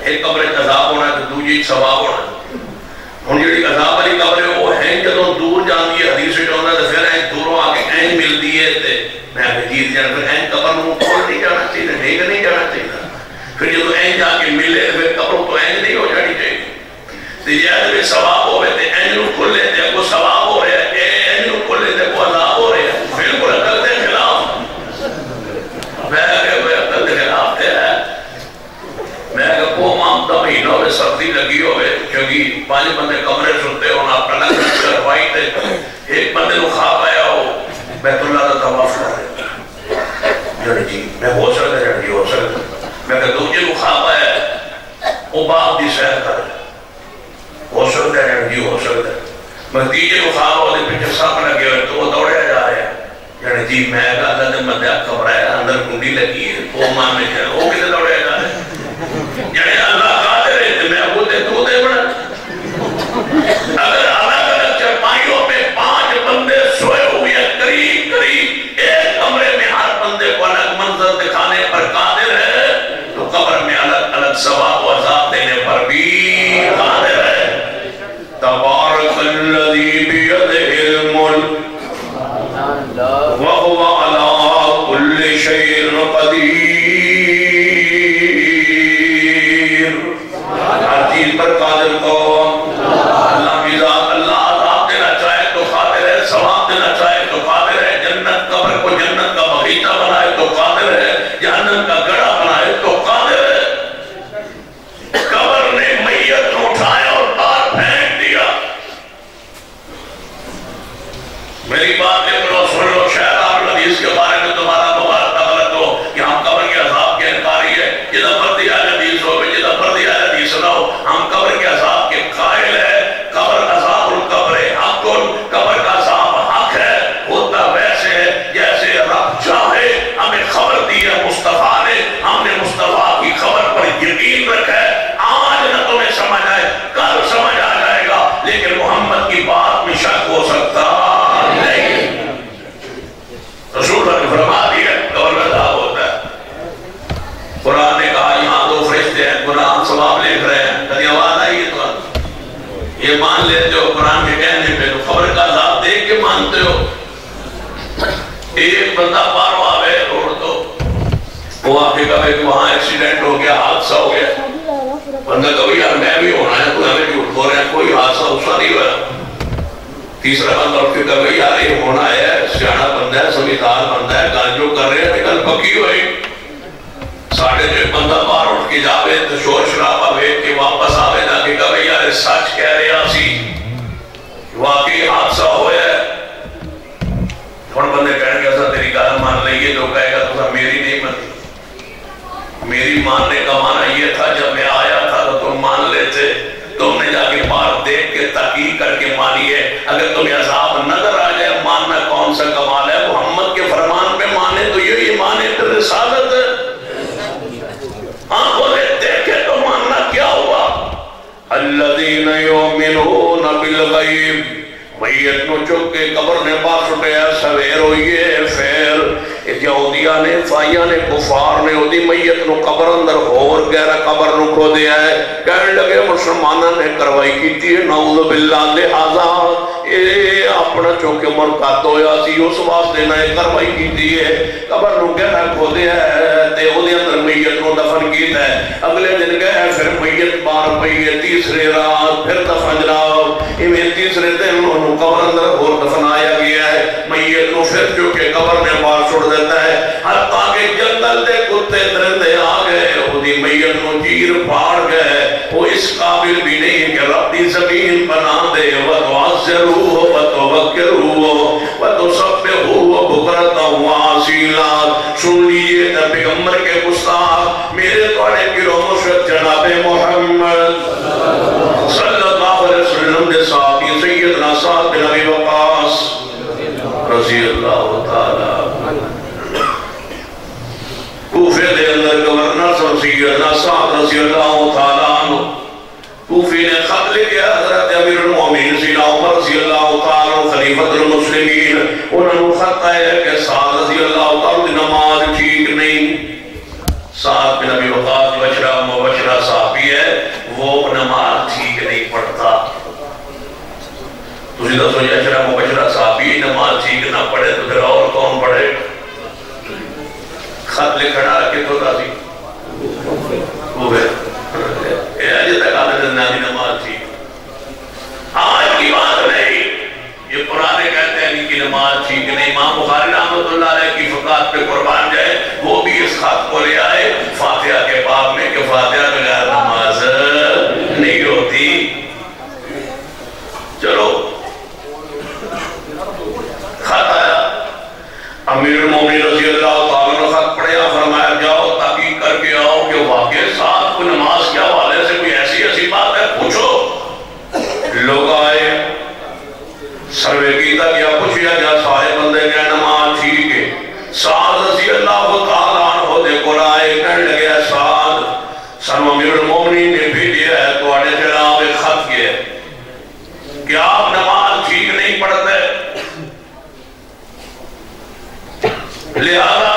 ایک قبر عذاب ہونا ہے تو دوجی ثواب ہونا ہے ہن جڑی عذاب والی قبر ہے وہ ہے جدوں دور جاندی ہے حدیث وچ آندا تے پھر این دوروں آ کے این ملدی ہے تے میں جیت جانا پھر این قبر نوں کھول نہیں جانا چاہیے ڈھیک نہیں جانا چاہیے پھر جدوں این جا کے ملے پھر قبروں تو این نہیں ہو جانی چاہیے تے جے میں ثواب ہوے تے این نوں کھولے تے کو ثواب ہو رہا ہے این نوں کھولے تے کو عذاب ہو رہا ہے بالکل عقل دے خلاف میں کہ وہ عقل دے خلاف ہے میں کہ کو مام دا مہینہ ہوے سردی لگی ہوے کیونکہ 5 بندے کمرے سوتے ہون اپنا لگ کروائی تے ایک بندے نوں خواب آیا ہو بیت اللہ دا طواف کر رہے جی میں ہو سکتا ہے جی ہو سکتا میں کہ دوجے نوں خواب آیا وہ باپ دی سیر کر رہے ہو سکتا ہے جی ہو سکتا ہے میں تیجے کو خواب ہوتے پیچھے سب لگے ہوئے تو وہ دوڑے جا رہے ہیں یعنی جی میں کہا اللہ دے مدد کبرا ہے اندر کنڈی لگی ہے وہ مان میں کہا وہ کتے دوڑے جا رہے ہیں یعنی اللہ قادر ہے میں بولتے تو دے بڑا اگر الگ الگ چرپائیوں پہ 5 بندے سوئے ہوئے ہیں قریب قریب ایک کمرے میں ہر بندے کو الگ منظر دکھانے پر قادر ہے تو قبر میں الگ الگ ثواب و عذاب دینے پر بھی قادر ہے تبارک الذی بیدہ الملک وهو على كل شيء قدیر ہر چیز پر قادر کون اللہ کی ذات اللہ عذاب دینا چاہے تو قادر ہے ثواب دینا چاہے تو قادر ہے جنت قبر کو جنت کا بغیچہ بنائے تو قادر ہے جہنم کا گڑھا بنائے تو قادر ہے قبر نے میت کو اٹھایا اور باہر پھینک دیا میری بات ہے کرو سن لو شاید آپ حدیث کے بارے میں تمہارا مبارکہ غلط ہو کہ ہم قبر کے عذاب کے انکاری ہے جدہ مردی آل حدیث ہو جدہ مردی آل حدیث نہ ہو ہم قبر کے عذاب کے قائل ہے قبر عذاب القبر حق قبر کا عذاب حق ہے ہوتا ویسے ہے جیسے رب چاہے ہمیں خبر دی ہے مصطفیٰ نے ہم نے مصطفیٰ کی خبر پر یقین رکھا ہے آج نہ تمہیں سمجھ آئے کل سمجھ آ جائے گا لیکن محمد کی بات میں شک ہو سکتا رسول اللہ نے فرما دیا قبر میں عذاب ہوتا ہے قرآن نے کہا یہاں 2 فرشتے ہیں قرآن ثواب لکھ رہے ہیں کدی آواز آئی ہے تو یہ مان لیتے ہو قرآن کے کہنے پہ تو قبر کا عذاب دیکھ کے مانتے ہو ایک بندہ پارو آوے روڈ تو وہ آپ کے کبھی وہاں ایکسیڈنٹ ہو گیا حادثہ ہو گیا بندہ کبھی یار میں بھی ہونا ہے تو ہمیں جھوٹ بول رہے ہیں کوئی حادثہ اسا نہیں ہوا تیسرا بندہ اٹھ کے کہا یار یہ ہونا ہے سیاڑا بندہ ہے سمجھدار بندہ ہے گل جو کر رہے ہیں کل پکی ہوئی ساڑھے جو بندہ باہر اٹھ کے جاوے تو شور شرابہ بیٹھ کے واپس آوے جا کے کہا یار سچ کہہ رہے آسی واقعی حادثہ ہویا ہے تھوڑ بندے کہنے کہ تیری گال مان لئیے جو کہے گا تو میری نہیں مانی میری ماننے کا معنی یہ تھا جب میں آیا تھا تو تم مان لیتے تم نے جا کے باہر دیکھ کے تحقیق کر کے مانی ہے اگر تمہیں عذاب نظر آ جائے ماننا کون سا کمال ہے محمد کے فرمان پہ مانے تو یہ مانے تو رسالت ہے آنکھوں نے دیکھے تو ماننا کیا ہوا الذین یؤمنون بالغیب میت نو چک کے قبر نے پاس اٹھایا سویر ہوئیے پھر یہودیاں نے فائیاں نے کفار نے ہوتی میت نو قبر اندر اور گہرا قبر نو کھو دیا ہے کہنے لگے مسلمانوں نے کروائی کی تھی نعوذ باللہ لہذا اپنا چوکے مرکات ہویا سی اس واسطے نہ کروائی کی تھی قبر نو گہرا کھو دیا ہے تے ہونے اندر میت نو دفن کیتا ہے اگلے دن گئے پھر میت بار پئی تیسرے رات پھر دفن جناب ایویں تیسرے دن انہوں قبر اندر اور دفنایا گیا ہے میت نو پھر چوکے قبر میں بار چھوڑ دیتا ہے حتیٰ کہ جنگل دے کتے درندے آ گئے وہ دی میت نو چیر پھاڑ گئے وہ اس قابل بھی نہیں کہ رب دی زمین بنا دے وَتُعَزِّرُوهُ وَتُوَكِّرُوهُ وَتُسَبِّحُوهُ بُكْرَةً وَأَصِيلًا سن لیجئے پیغمبر کے گستاخ میرے توڑے کی رومشت جناب محمد صلی اللہ علیہ وسلم دے صحابی سیدنا سعد بن ابی وقاص رضی اللہ تعالیٰ کوفے دے اندر گورنر سیدنا سعد رضی اللہ تعالیٰ عنہ کوفی نے خط لے کے حضرت امیر المومنین سیدنا عمر رضی اللہ تعالیٰ خلیفۃ المسلمین انہوں نے خط آیا کہ سعد رضی اللہ تعالیٰ کی نماز ٹھیک نہیں. سعد بن ابی وقاص بشرا مبشرہ صحابی ہے, وہ نماز ٹھیک نہیں پڑھتا. تجھے دسو یہ بشرا مبشرہ صحابی نماز ٹھیک نہ پڑھے تو پھر اور کون پڑھے؟ خط لکھنا کہ تو راضی ہوئے یہ آجے تک آنے دن نامی نماز ٹھیک. آج کی بات نہیں, یہ پرانے کہتے ہیں ان کی نماز ٹھیک نہیں. امام بخاری رحمۃ اللہ علیہ کی فقات پہ قربان جائے, وہ بھی اس خط کو لے آئے فاتحہ کے باب میں کہ فاتحہ بغیر نماز نہیں ہوتی. چلو خط آیا, امیر المومنین رضی اللہ تعالیٰ نے خط پڑھیا, فرمایا جاؤ تحقیق کر کے آؤ کہ واقعی ساتھ کو نماز کے حوالے سے کوئی ایسی بات ہے, پوچھو. لوگ آئے, سروے کیتا گیا, پوچھیا گیا, سارے بندے کیا نماز ٹھیک ہے. سعد رضی اللہ تعالیٰ عنہ دے کو آئے, کہنے لگے سعد سن امیر المومنین نے بھیجیا ہے تو آنے جناب ایک خط کیا کہ آپ نماز ٹھیک نہیں پڑھتے, لہذا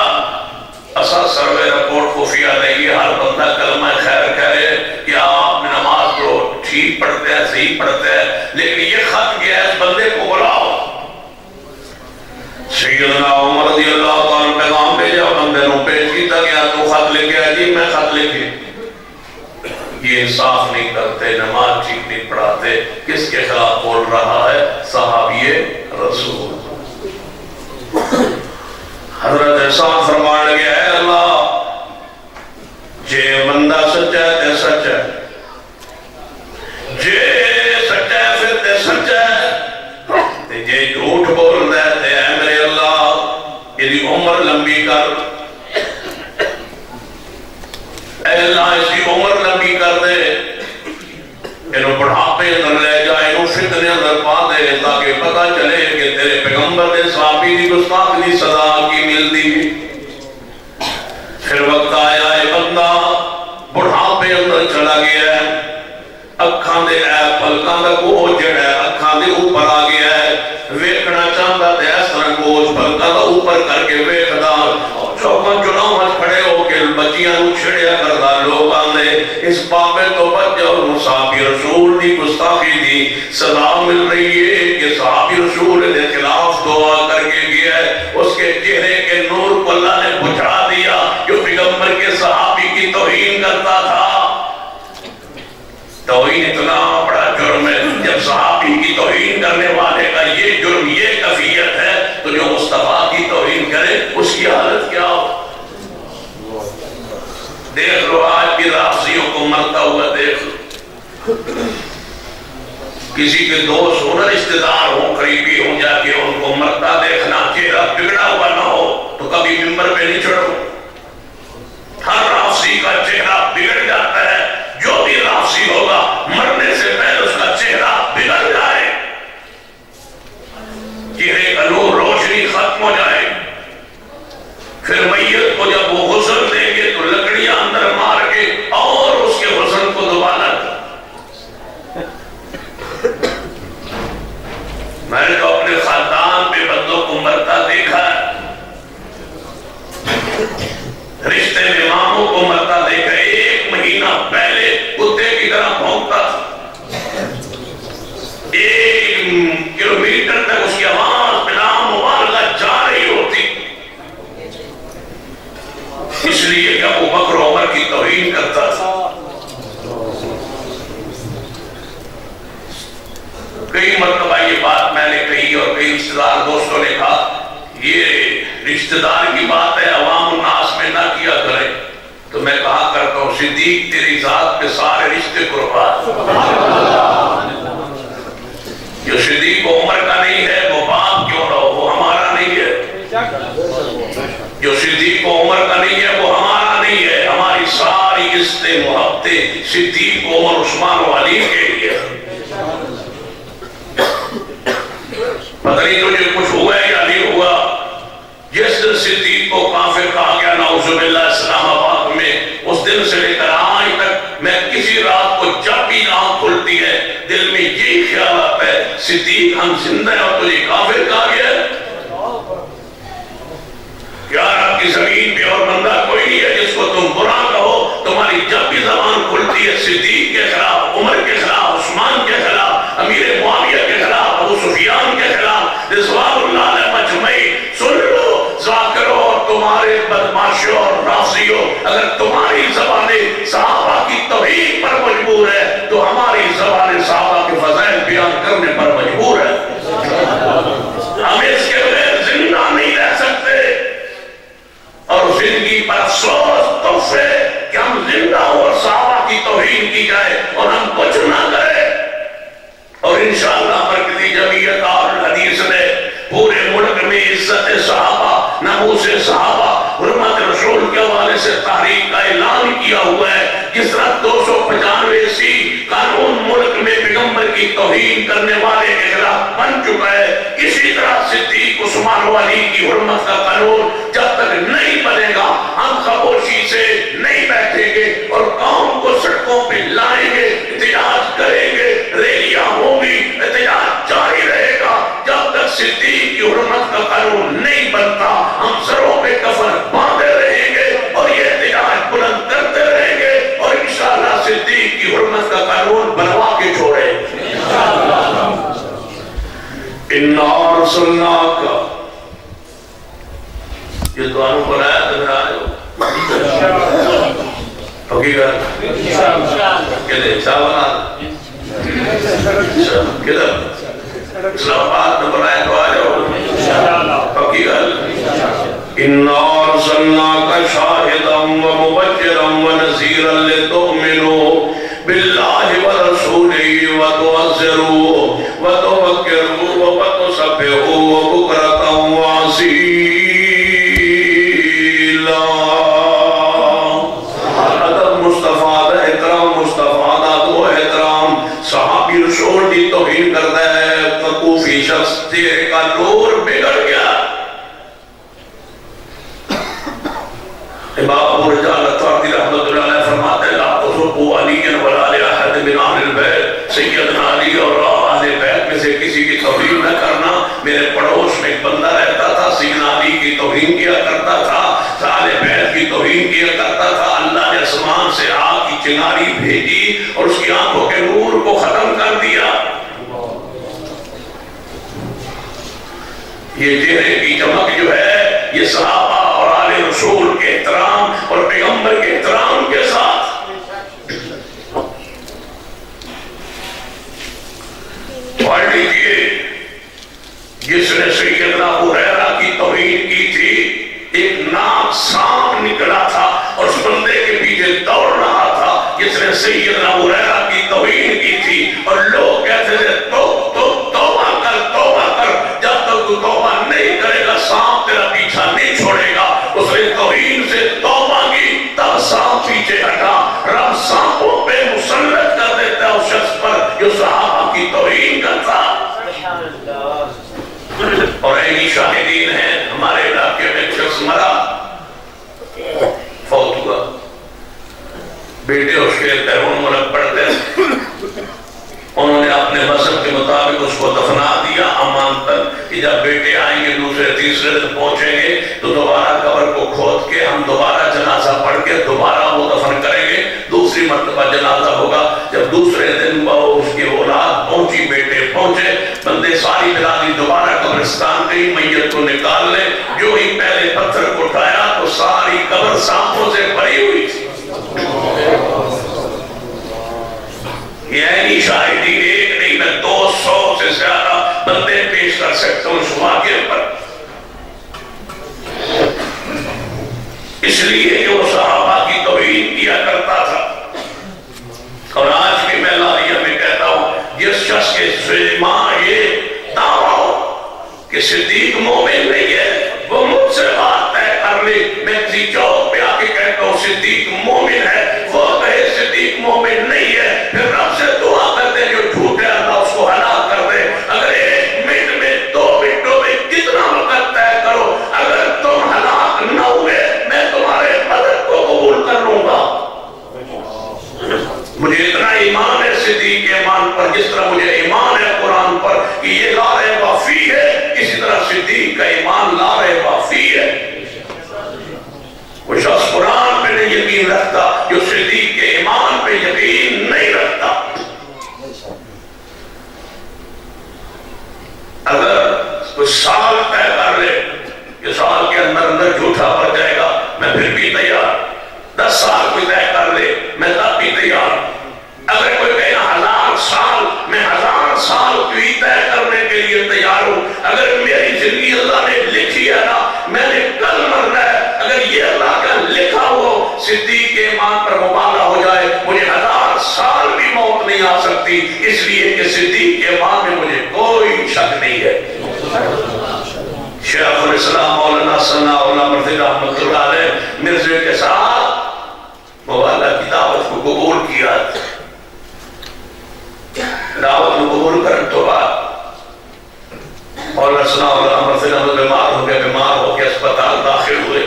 اصل سروے رپورٹ خفیہ نہیں ہے, ہر بندہ کلمہ خیر کرے کہ آپ نماز کو ٹھیک پڑھتے ہیں, صحیح پڑھتے ہیں, لیکن یہ خط کیا ہے اس بندے کو بلاؤ. سیدنا عمر رضی اللہ تعالیٰ پیغام بھیجا, بندے نو پیش کیتا گیا, تو خط لے کے جی میں خط لے کے. یہ انصاف نہیں کرتے, نماز ٹھیک نہیں پڑھاتے. کس کے خلاف بول رہا ہے؟ صحابی رسول. حضرت سعد فرمانے لگے, اے اللہ جے بندہ سچا ہے تے سچا ہے, جے سچا ہے پھر تے سچا ہے, تے جے جھوٹ بول رہے تے اے میرے اللہ یہ عمر لمبی کر, اے اللہ اس کی عمر لمبی کر دے, انہوں بڑھاپے اندر لے جائے, انہوں فتنے اندر پا دے, تاکہ پتہ چلے کہ تیرے پیغمبر دے صحابی دی گستاخی سزا کی ملتی. پھر وقت آیا ہے بندہ بڑھاپے اندر چلا گیا ہے, اکھاں دے پلکاں دا گوشت جڑا ہے اکھاں دے اوپر آ گیا ہے, ویکھنا چاہتا تے اس طرح گوشت پلکاں دا اوپر کر کے ویکھدا, چوکاں چناواں کھڑے ہو کے بچیاں نوں چھڑیا کردا. لوگ آندے اس پاپے تو بچ جاؤ, صحابی رسول دی گستاخی دی سزا مل رہی ہے کہ صحابی رسول دے خلاف دعا کر کے گیا ہے, اس کے چہرے کے نور کو اللہ نے بجھا دیا جو پیغمبر کے صحابی کی توہین کرتا تھا. توہین اتنا بڑا جرم ہے, جب صحابی کی توہین کرنے والے کا یہ جرم, یہ کیفیت ہے, تو جو مصطفیٰ کی توہین کرے اس کی حالت کیا ہو. دیکھ لو آج بھی رافضیوں کو مرتا ہوا دیکھ لو, کسی کے دوست ہو, رشتہ دار ہوں, قریبی ہوں, جا کے ان کو مرتا دیکھنا, چہرہ بگڑا ہوا نہ ہو تو کبھی ممبر پہ نہیں چڑھو. ہر رافضی کا چہرہ بگڑ جاتا ہے, جو بھی رافضی ہوگا مرنے سے پہلے اس کا چہرہ بگڑ جائے, چہرے کا نور روشنی ختم ہو جائے. پھر میت کو جب وہ غسل دیں گے تو لکڑیاں اندر مار کے اور اس کے غسل کو دوبارہ. میں نے تو اپنے خاندان پہ بندوں کو مرتا دیکھا ہے, رشتے میں ماموں کو مرتا دیکھا, 1 مہینہ پہلے کتے کی طرح بھونکتا تھا, 1 کلومیٹر تک اس کی آواز بلا مبالغہ جا رہی ہوتی, اس لیے کہ ابو بکر عمر کی توہین کرتا تھا. کئی مرتبہ یہ بات میں نے کہی اور کئی رشتہ دار دوستوں نے کہا یہ رشتہ دار کی بات ہے, عوام الناس میں نہ کیا کرے. تو میں کہا کرتا ہوں صدیق تیری ذات پہ سارے رشتے قربان. جو صدیق عمر کا نہیں ہے وہ باپ کیوں نہ ہو, وہ ہمارا نہیں ہے. جو صدیق عمر کا نہیں ہے وہ ہمارا نہیں ہے. ہماری ساری عزتیں محبتیں صدیق عمر عثمان و علی کے لیے. پتہ نہیں تجھے کچھ ہوا ہے یا نہیں ہوا. جس دن صدیق کو کافر کہا گیا نعوذ باللہ اسلام آباد میں, اس دن سے لے کر آج تک میں کسی رات کو جب بھی آنکھ کھلتی ہے دل میں یہ خیال آتا ہے صدیق ہم زندہ ہیں اور تجھے کافر کہا گیا ہے؟ یار آپ کی زمین پہ اور بندہ کوئی نہیں ہے جس کو تم برا کہو. تمہاری جب بھی زبان کھلتی ہے صدیق کے خلاف، عمر کے خلاف، عثمان کے خلاف، امیر معاویہ کے خلاف، ابو سفیان کے خلاف، رضوان اللہ علیہ مجمعین، سن لو ذاکروں اور تمہارے بدماشوں اور رافضیوں، اگر تمہاری زبانیں صحابہ کی توہین پر مجبور ہے تو ہماری زبانیں صحابہ کے فضائل بیان کرنے پر مجبور ہے. ہم اس کے بغیر زندہ نہیں رہ سکتے اور زندگی پر افسوس تحفے کہ ہم زندہ ہو اور صحابہ کی توہین کی جائے اور ہم کچھ نہ کریں. اور انشاءاللہ مرکزی جمعیت اہل حدیث نے پورے ملک میں عزت صحابہ، ناموس صحابہ، حرمت رسول کے حوالے سے تحریک کا اعلان کیا ہوا ہے. جس طرح 295 قانون ملک میں پیغمبر کی توہین کرنے والے کے خلاف بن چکا ہے، اسی طرح صدیق عثمان و علی کی حرمت کا قانون جب تک نہیں بنے گا ہم خاموشی سے نہیں بیٹھیں گے اور قوم کو سڑکوں پہ لائیں گے، احتجاج کریں گے، ریلیاں ہوں گی، احتجاج جاری رہے گا. جب تک صدیق کی حرمت کا قانون نہیں بنتا ہم سروں پہ کفن باندھے رہیں گے اور یہ احتجاج بلند کرتے رہیں گے اور انشاءاللہ صدیق کی حرمت کا قانون بنوا کے چھوڑیں. اِنَّا أَرْسَلْنَاكَ یہ دعاوں پر آیا تو میرا آئے ہو حقیقت کہتے ہیں چاونا کدھر اسلام آباد نمبر آئے تو آئے ہو حقیقت. اِنَّا أَرْسَلْنَاكَ شَاهِدًا وَمُبَشِّرًا وَنَذِيرًا لِتُؤْمِنُوا بِاللَّهِ وَرَسُولِهِ وَتُعَزِّرُوهُ وَتُوَقِّرُوهُ وَتُسَبِّحُوهُ بُكْرَةً وَأَصِيلًا. ادب مستفاد ہے، احترام مستفادات و احترام. صحابی رسول کی توہین کرتا ہے، کوفی شخص چہرے کا نور بگڑ گیا. امام ابو رجال اتھارتی رحمت اللہ علیہ فرماتے ہیں لا تسبوا علیًا ولا لأحد من اہل البیت. سیدنا علی اور اہل بیت میں سے کسی کی توہین نہ کرنا. میرے پڑوس میں ایک بندہ رہتا تھا، سیدنا علی کی توہین کیا کرتا تھا، اہل بیت کی توہین کیا کرتا تھا. اللہ نے آسمان سے آگ کی چنگاری بھیجی اور اس کی آنکھوں کے نور کو ختم کر دیا. یہ چہرے کی چمک جو ہے یہ صحابہ اور آل رسول کے احترام اور پیغمبر کے احترام کے ساتھ. پڑھ لیجئے جس نے سیدنا ابو ہریرہ کی توہین کی تھی، ایک ناک سانپ نکلا تھا اور اس بندے کے پیچھے دوڑ رہا تھا جس نے سیدنا ابو ہریرہ کی توہین کی تھی اور لوگ کہتے تھے توبہ کر توبہ کر. جب تک تو توبہ نہیں کرے گا سانپ تیرا پیچھا نہیں چھوڑے گا. اس نے توہین سے توبہ کی تب سانپ پیچھے ہٹا. رب سانپوں پہ مسلط کر دیتا ہے اس شخص پر جو صحابہ کی توہین کرتا. اور ایسی شاہدین ہیں ہمارے علاقے میں ایک شخص مرا، فوت ہوا، بیٹے اس کے بیرون ملک پڑھتے ہیں، انہوں نے اپنے مذہب کے مطابق اس کو دفنا دیا امانتاً کہ جب بیٹے آئیں گے دوسرے تیسرے دن پہنچیں گے تو دوبارہ قبر کو کھود کے ہم دوبارہ جنازہ پڑھ کے دوبارہ وہ دفن کریں گے. دوسری مرتبہ جنازہ ہوگا. جب دوسرے دن وہ اس کی اولاد پہنچی، بیٹے پہنچے، بندے ساری برادری دوبارہ قبرستان گئی میت کو نکال لے. جو ہی پہلے پتھر کو اٹھایا تو ساری قبر سانپوں سے بھری ہوئی تھی. یعنی شاہدین ایک نہیں میں 200 سے زیادہ بندے پیش کر سکتا ہوں اس واقعے پر. اس لیے کہ وہ صحابہ کی توہین کیا کرتا تھا. اور آج بھی میں لاریہ میں کہتا ہوں جس شخص کے ماں یہ دعویٰ ہو کہ صدیق مومن نہیں ہے وہ مجھ سے بات طے کر لے. میں کسی چوک پہ آ کے کہتا ہوں صدیق مومن ہے، وہ کہے صدیق مومن نہیں ہے، پھر رب سے دعا کرتے جو جھوٹے اللہ اس کو ہلاک کر دے. اگر 1 منٹ میں 2 منٹوں میں کتنا وقت طے کرو، اگر تم ہلاک نہ ہوئے میں تمہارے مدد کو قبول کر لوں گا. مجھے اتنا ایمان ہے صدیق کے ایمان پر جس طرح مجھے ایمان ہے قرآن پر کہ یہ لا ریب فیہ ہے، اسی طرح صدیق کا ایمان لا ریب فیہ ہے۔ کوئی شخص قرآن پہ نہیں یقین رکھتا جو صدیق کے ایمان پہ یقین نہیں رکھتا۔ اگر کوئی سال طے کر لے کہ سال کے اندر جھوٹا پڑ جائے گا میں پھر بھی تیار، 10 سال کوئی طے کر لے میں تب بھی تیار، اگر کوئی کہے 1000 سال میں 1000 سال بھی طے کرنے کے لیے تیار ہوں۔ اگر میری زندگی اللہ نے لکھی ہے نا میں نے کل مرنا ہے، اگر یہ اللہ کا لکھا ہو صدیق کے ایمان پر مبالغہ ہو جائے مجھے 1000 سال بھی موت نہیں آ سکتی، اس لیے کہ صدیق کے ایمان میں مجھے کوئی شک نہیں ہے۔ شیخ الاسلام مولانا ثناء اللہ مرضی رحمت اللہ علیہ مرزے کے ساتھ مولا کی دعوت کو قبول کیا، دعوت کو قبول کرنے تو بعد مولانا ثناء اللہ مرضی رحمت بیمار ہو کے اسپتال داخل ہوئے،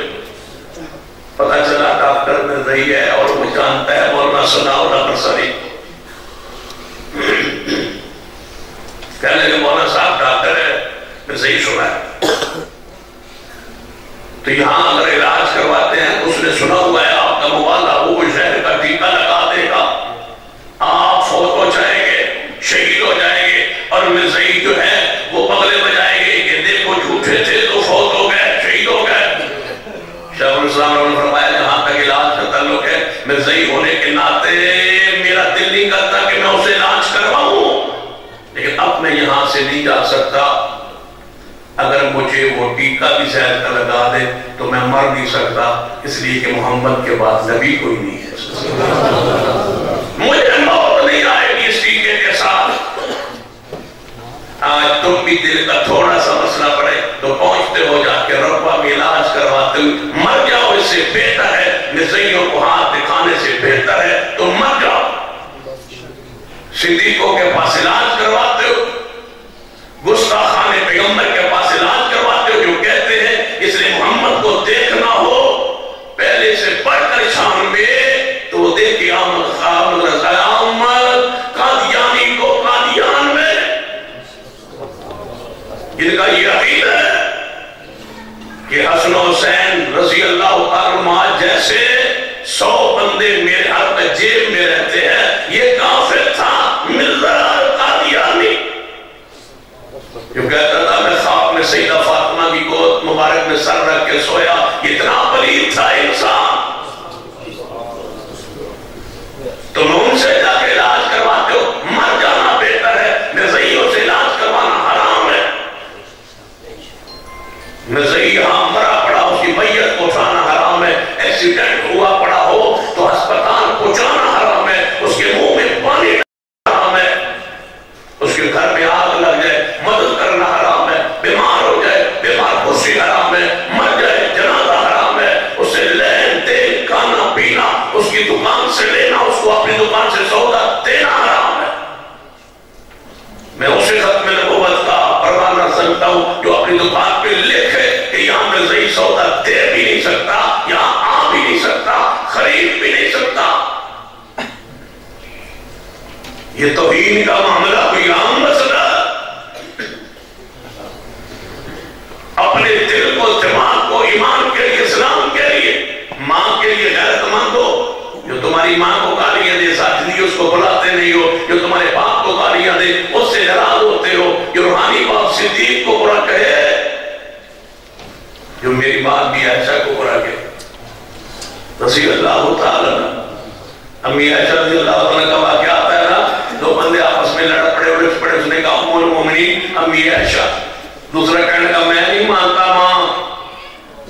پتہ چلا ڈاکٹر مرضی ہے اور وہ جانتا ہے مولانا ثناء اللہ مرضی، کہنے کہ مولانا صاحب ڈاکٹر ہے میں صحیح سنا ہے تو یہاں اگر علاج کرواتے ہیں اس نے سنا ہوا ہے آپ کا موالہ وہ شہر کا ٹیکہ لگا دے گا، آپ فوت ہو جائیں گے، شہید ہو جائیں گے، اور مرزائی جو ہے وہ بغلے بجائیں گے کہ دیکھو جھوٹے تھے تو فوت ہو گئے، شہید ہو گئے۔ شیخ الاسلام نے فرمایا جہاں تک علاج کا تعلق ہے مرزائی ہونے کے ناطے میرا دل نہیں کرتا کہ میں اسے علاج کرواؤں، لیکن اب میں یہاں سے نہیں جا سکتا، اگر مجھے وہ ٹیکہ بھی زہر کا لگا دے تو میں مر نہیں سکتا، اس لیے کہ محمد کے بعد نبی کوئی نہیں ہے، مجھے موت نہیں آئے گی اس ٹیکے کے ساتھ۔ آج تم بھی دل کا تھوڑا سا مسئلہ پڑے تو پہنچتے ہو جا کے ربا میں علاج کرواتے ہو، مر جاؤ اس سے بہتر ہے، نزیوں کو ہاتھ دکھانے سے بہتر ہے تو مر جاؤ۔ صدیقوں کے پاس علاج کرواتے ہو، گستاخان پیغمبر کے پاس علاج کرواتے ہو جو کہتے ہیں اس نے محمد کو دیکھنا ہو پہلے سے پڑھ کر شام میں تو وہ دیکھ کے آمد خامد رضا آمد قادیانی کو قادیان میں، ان کا یہ عقیدہ ہے کہ حسن و حسین رضی اللہ عنہما جیسے 100 بندے میرے ہاتھ میں جیب میں رہتے ہیں، یہ کافر تھا مرزا قادیانی جو کہتا تھا میں خواب میں سیدہ فاطمہ کی گود مبارک میں سر رکھ کے سویا، اتنا پلید تھا انسان۔ تم ان سے جا کے علاج کرواتے ہو، مر جانا بہتر ہے، مرزائیوں سے علاج کروانا حرام ہے۔ مرزائی یہاں مرا پڑا اس کی میت کو اٹھانا حرام ہے، ایکسیڈنٹ ہوا پڑا ہو تو ہسپتال پہنچانا حرام ہے، اس کے منہ میں پانی حرام ہے، اس کے گھر میں آگ لگ جائے مدد کرنا حرام ہے، بیمار ہو جائے بیمار کرسی حرام ہے، مر جائے جنازہ حرام ہے، اسے لین دین کھانا پینا اس کی دکان سے لینا اس کو اپنی دکان سے سودا دینا حرام ہے۔ میں اسے ختم نبوت کا پروان رکھ سکتا ہوں جو اپنی دکان پہ لکھے کہ یہاں مرزائی سودا دے بھی نہیں سکتا، یہاں آ بھی نہیں سکتا، خرید بھی نہیں سکتا۔ یہ توہین کا معاملہ کوئی عام مسئلہ، اپنے دل کو دماغ کو ایمان کے لیے اسلام کے لیے ماں کے لیے غیرت مند ہو، جو تمہاری ماں کو گالیاں دے ساتھ اس کو بلاتے نہیں ہو، جو تمہارے باپ کو گالیاں دے اس سے ناراض ہوتے ہو، جو روحانی باپ صدیق کو برا کہے، جو میری ماں بھی عائشہ کو برا کہے رضی اللہ تعالیٰ۔ امی عائشہ رضی اللہ تعالیٰ کا واقعہ آتا ہے نا، 2 بندے آپس میں لڑ پڑے الجھ پڑے، اس نے کہا ام المومنین امی عائشہ، دوسرا کہنے کا میں نہیں مانتا ماں،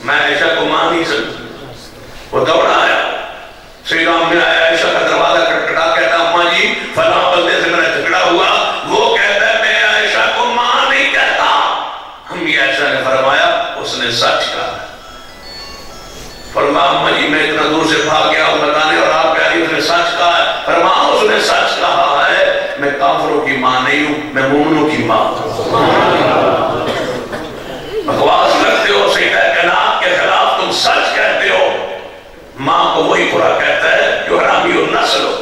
میں عائشہ کو ماں نہیں سکتا۔ وہ دوڑا آیا سیدہ امی عائشہ کا دروازہ کھٹکھٹا کہتا اماں جی فلاں بندے سے میرا جھگڑا ہوا، وہ کہتا ہے میں عائشہ کو ماں نہیں کہتا۔ امی عائشہ نے فرمایا اس نے سچ کہا۔ فرمایا اماں جی میں اتنا دور سے بھاگ گیا ہوں بتانے اور آپ کہہ رہی اس نے سچ کہا ہے۔ فرمایا اس نے سچ کہا ہے، میں کافروں کی ماں نہیں ہوں، میں مومنوں کی ماں ہوں۔ بکواس کرتے ہو سیدہ کائنات کے خلاف، تم سچ کہتے ہو۔ ماں کو وہی برا کہتا ہے جو حرامی النسل ہو۔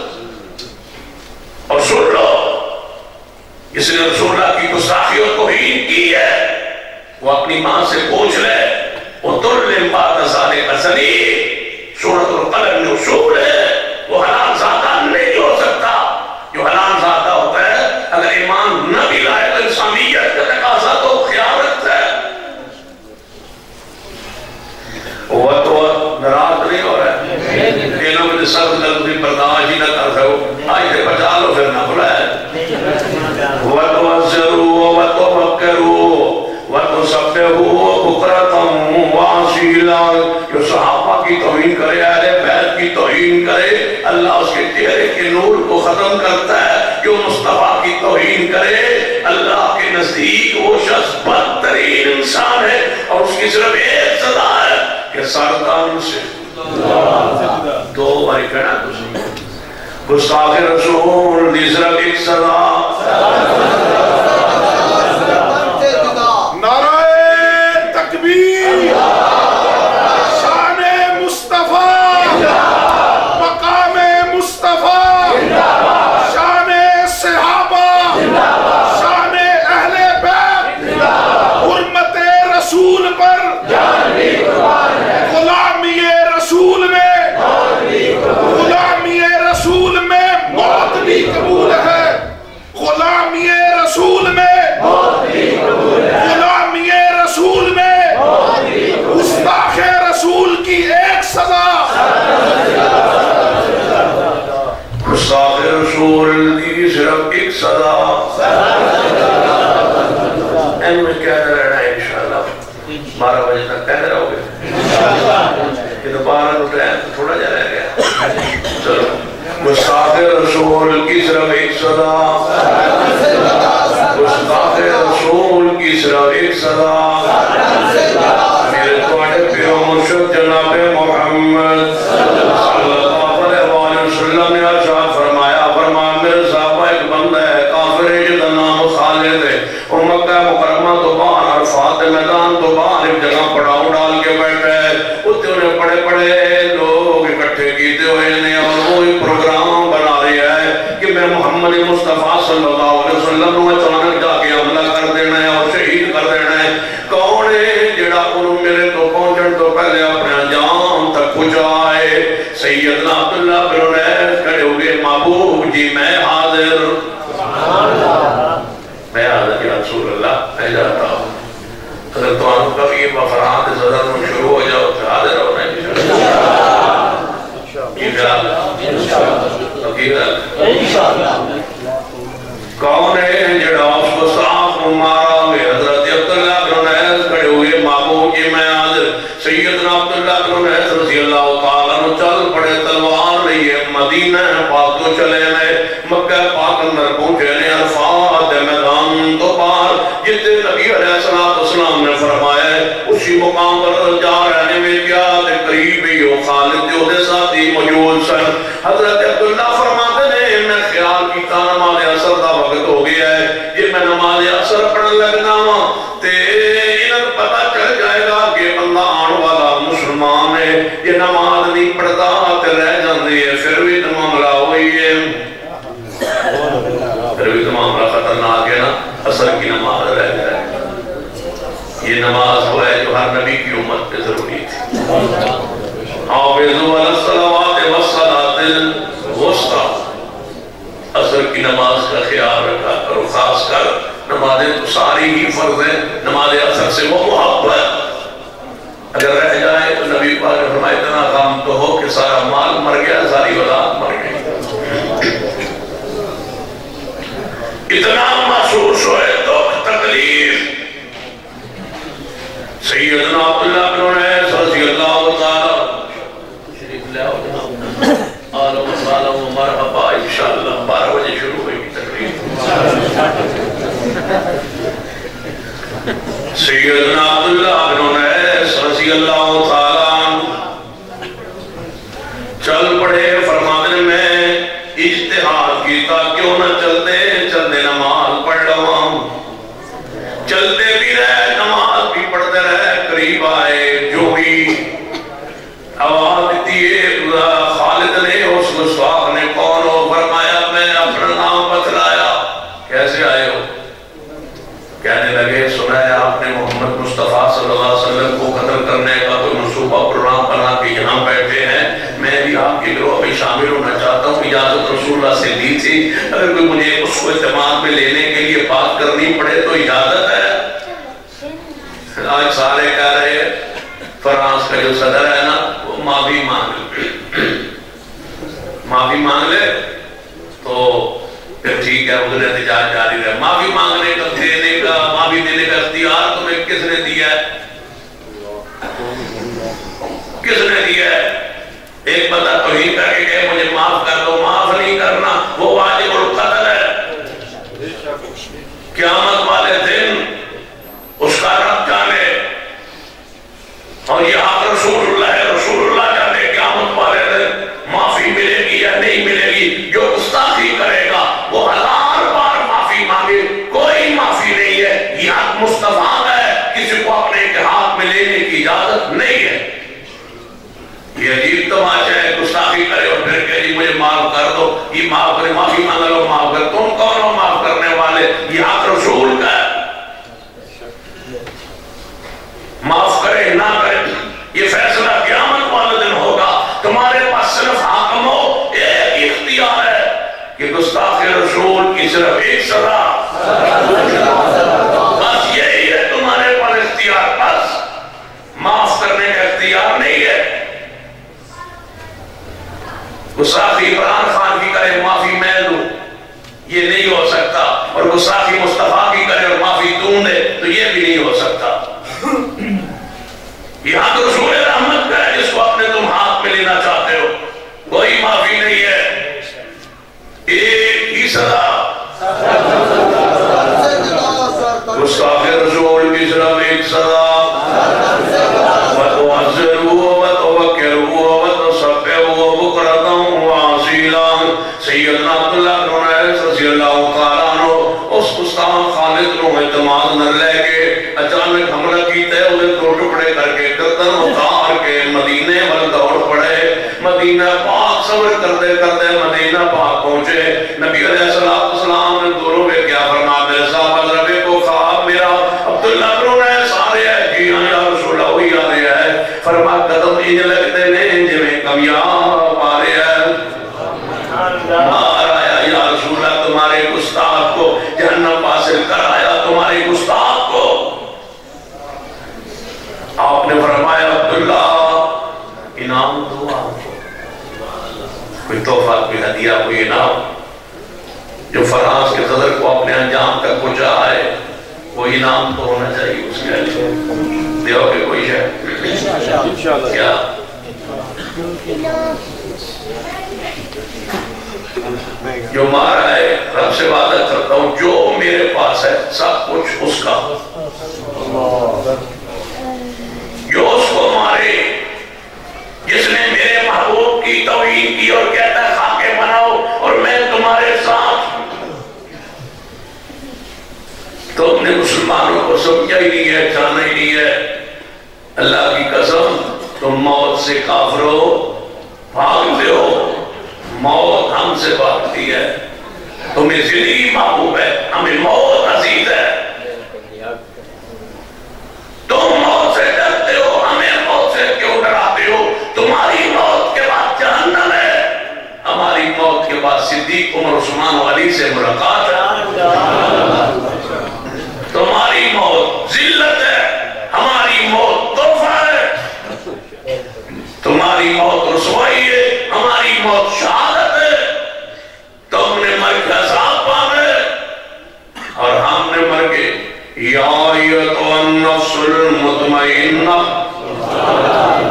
اس نے رسول اللہ کی گستاخی اور توہین کی ہے وہ اپنی ماں سے پوچھ لے وہ ترلم بات ازالِ ازلی سورۃ القلم میں اصول ہے وہ حلال زادہ نہیں ہو سکتا جو حلال زادہ ہوتا ہے اگر ایمان نہ بھی لائے تو انسانیت کا تقاضا تو خیانت ہے وہ تو ناراض نہیں ہو رہا ہے دینوں میں سب لفظی برداشت ہی نہ کر سکو آج سے بچا لو پھر نہ بلائے وَتُوَزِّرُوا وَتُوَكَّرُوا وَتُسَبِّحُوا بُكْرَةً وَأَصِيلًا جو صحابہ کی توہین کرے اہل بیت کی توہین کرے اللہ اس کے چہرے کے نور کو ختم کرتا ہے جو مصطفیٰ کی توہین کرے اللہ کے نزدیک وہ شخص بدترین انسان ہے اور اس کی صرف ایک سزا ہے کہ سرطان سے دو باری کہنا تجھے گستاخ رسول دی صرف ایک سزا نعرہ تکبیر شان مصطفیٰ مقام مصطفیٰ شان صحابہ شان اہل بیت حرمت رسول پر غلامی رسول میں موت بھی قبول ہے غلامی رسول میں غلامی رسول میں گستاخ رسول کی ایک سزا گستاخ رسول کی صرف ایک سزا ان میں کہہ رہنا ہے انشاءاللہ 12 بجے تک کہہ رہا ہوگا کہ تو 12 تو ٹائم تھوڑا جا رہ گیا چلو گستاخ رسول کی صرف ایک سزا گستاخ رسول کی صرف ایک سزا میرے توڑے پیو مرشد جناب محمد صلی اللہ علیہ وسلم نے ارشاد فرمایا میرے صحابہ ایک بندہ ہے کافر ہے جس کا نام خالد ہے اور مکہ مکرمہ تو باہر عرفات میدان تو باہر ایک جگہ پڑاؤ ڈال کے بیٹھے اتنے انہیں بڑے بڑے لوگ اکٹھے کیتے ہوئے نے اور وہ ایک پروگرام بنا رہا ہے کہ میں محمد مصطفیٰ صلی اللہ علیہ وسلم نے اچانک جا کے حملہ کر دینا ہے اور شہید کر دینا ہے کون ہے جڑا انہوں میرے تو پہنچن تو پہلے اپنے انجام تک پہنچائے سیدنا عبداللہ بن انیس کھڑے ہوئے محبوب جی میں حاضر یا رسول اللہ میں جاتا ہوں اگر تو آپ کا یہ مفرات صدر میں شروع ہو جاؤ تو حاضر ہونا ہے کون ہے جڑا اس کو صاف مارا میں حضرت عبداللہ بن انیس کھڑے ہوئے محبوب جی میں حاضر سیدنا عبداللہ بن انیس رضی اللہ تعالیٰ عنہ چل پڑے تلوار لیے مدینہ پاک تو چلے میں مکہ پاک اندر پہنچے نے عرفات میدان تو پار جتنے نبی علیہ السلام نے فرمایا ہے اسی مقام پر جا رہنے میں کیا دے قریب ہی ہو خالد جو دے ساتھی موجود سن حضرت عبداللہ فرماتے نے میں خیال کی تا نماز عصر دا وقت ہو گیا ہے یہ میں نماز عصر پڑھن لگنا ہوں تے انہیں پتہ چل جائے گا کہ بندہ آن والا مسلمان ہے یہ نماز نہیں پڑھتا تے رہ جاندی ہے پھر بھی تو معاملہ ہوئی ہے پھر بھی تو معاملہ خطرناک ہے نا عصر کی نماز رہ جائے یہ نماز وہ ہے جو ہر نبی کی امت پہ ضروری تھی حافظوا علی الصلوات والصلاۃ الوسطی عصر کی نماز کا خیال رکھا کرو خاص کر نمازیں تو ساری ہی فرض ہیں نماز عصر سے وہ محبت اگر رہ جائے تو نبی پاک نے فرمایا اتنا غم تو ہو کہ سارا مال مر گیا ساری اولاد مر گئی اتنا محسوس ہوئے تو تکلیف سیدنا عبداللہ بن انیس رضی اللہ تعالی شریف لے آؤ جناب آلہ و سالہ و مرحبا انشاءاللہ 12 بجے شروع ہوئی تقریب سیدنا عبداللہ بن انیس رضی اللہ تعالی چل پڑے فرمانے میں اجتہاد کیتا کیوں نہ چلتے نماز پڑھ رہا چلتے بھی رہے نماز بھی پڑھتے رہے قریب آئے جو بھی آواز دیتی ہے خالد نے اس گستاخ نے کون ہو فرمایا میں اپنا نام بتلایا کیسے آئے ہو رسول اللہ سے لی تھی، اگر کوئی مجھے اس کو اعتماد میں لینے کے لیے بات کرنی پڑے تو اجازت ہے۔ آج سارے کہہ رہے ہیں فرانس کا جو صدر ہے نا وہ معافی مانگ لے تو پھر ٹھیک ہے، ادھر احتجاج جاری رہے۔ معافی مانگنے کا دینے کا معافی دینے کا اختیار تمہیں کس نے دیا ہے؟ کس نے دیا ہے؟ ایک بندہ توہین کر کے کہے مجھے معاف کر دو، معاف نہیں کرنا وہ واجب القتل ہے۔ قیامت والے دن اس کا رب جانے، اور یہ آپ رسول اللہ ہے، رسول اللہ جانے قیامت والے دن معافی ملے گی یا نہیں ملے گی۔ جو گستاخی کرے گا وہ 1000 بار معافی مانگے، کوئی معافی نہیں ہے۔ یہ حق مستفاد ہے، کسی کو اپنے اتحاد میں لینے کی اجازت نہیں ہے۔ یہ عجیب تماشا ہے، گستاخی کرے اور پھر کہ جی مجھے معاف کر دو، یہ معاف کرے، معافی مانگ لو، معاف کر۔ تم کون ہو معاف کرنے والے؟ یہ حق رسول کا ہے۔ معاف کرے نہ کرے یہ فیصلہ قیامت والے دن ہوگا۔ تمہارے پاس صرف حاکموں ایک اختیار ہے کہ گستاخ رسول کی صرف ایک سزا، بس یہی ہے تمہارے پاس اختیار، بس معاف کرنے کا اختیار نہیں ہے۔ گستاخی عمران خان کی کرے معافی میں دوں، یہ نہیں ہو سکتا، اور گستاخی مصطفیٰ کی کرے اور معافی تم دے تو یہ بھی نہیں ہو سکتا۔ یہاں تو رسول رحمت کا ہے جس کو اپنے تم ہاتھ میں لینا چاہتے ہو، کوئی معافی نہیں ہے، ایک ہی سزا۔ گستاخ رسول کی صرف ایک سزا، وَتُعَزِّرُوا وَتُوَقِّرُوا وَتُسَبِّحُوا بُكْرَةً وَأَصِيلًا۔ سیدنا عبداللہ بن عیاض رضی اللہ تعالیٰ عنہ اس گستاخ خالد کو اعتماد نہ لے کے اچانک حملہ کیتے، انہیں دو ٹکڑے کر کے گردن اتار کے مدینے وال دوڑ پڑے۔ مدینہ پاک سفر کرتے کرتے مدینہ پاک پہنچے۔ نبی علیہ السلام نے دوروں میں کیا فرمایا؟ میرے صاحب ربے کو خواب میرا عبداللہ بن عیاض آ رہے ہیں؟ جی ہاں یا رسول اللہ وہی آ رہے ہیں۔ فرمایا قدم انج لگتے ہیں جویں کمیاب آ رہے ہیں۔ مار آیا یا رسول اللہ، تمہارے گستاخ کو جہنم حاصل کر آیا، تمہارے گستاخ کو۔ آپ نے فرمایا عبداللہ انعام دو آپ کو، کوئی تحفہ، کوئی ہدیہ، کوئی انعام جو فرانس کے صدر کو اپنے انجام تک پہنچا ہے، وہ انعام تو ہونا چاہیے اس کے لیے۔ دیو کہ کوئی شاید کیا جو مارا ہے، رب سے وعدہ کرتا ہوں جو میرے پاس ہے سب کچھ اس کا، جو اس کو مارے، جس نے میرے محبوب کی توہین کی اور کہتا ہے خاکے بناؤ اور میں تمہارے ساتھ، تو اپنے مسلمانوں کو سمجھا ہی نہیں ہے، جانا ہی نہیں ہے۔ اللہ کی قسم تم موت سے کافرو بھاگتے ہو، موت ہم سے بھاگتی ہے۔ تمہیں زندگی محبوب ہے، ہمیں موت عزیز ہے۔ تم موت سے ڈرتے ہو، ہمیں موت سے کیوں ڈراتے ہو؟ تمہاری موت کے بعد جہنم ہے، ہماری موت کے بعد صدیق عمر عثمان و علی سے ملاقات ہے۔ تمہاری موت ذلت ہے، ہماری موت تحفہ ہے۔ تمہاری موت رسوائی ہے، ہماری موت شہادت ہے۔ تم نے مر کے عذاب پانے اور ہم نے مر کے یا ایتھا النفس المطمئنہ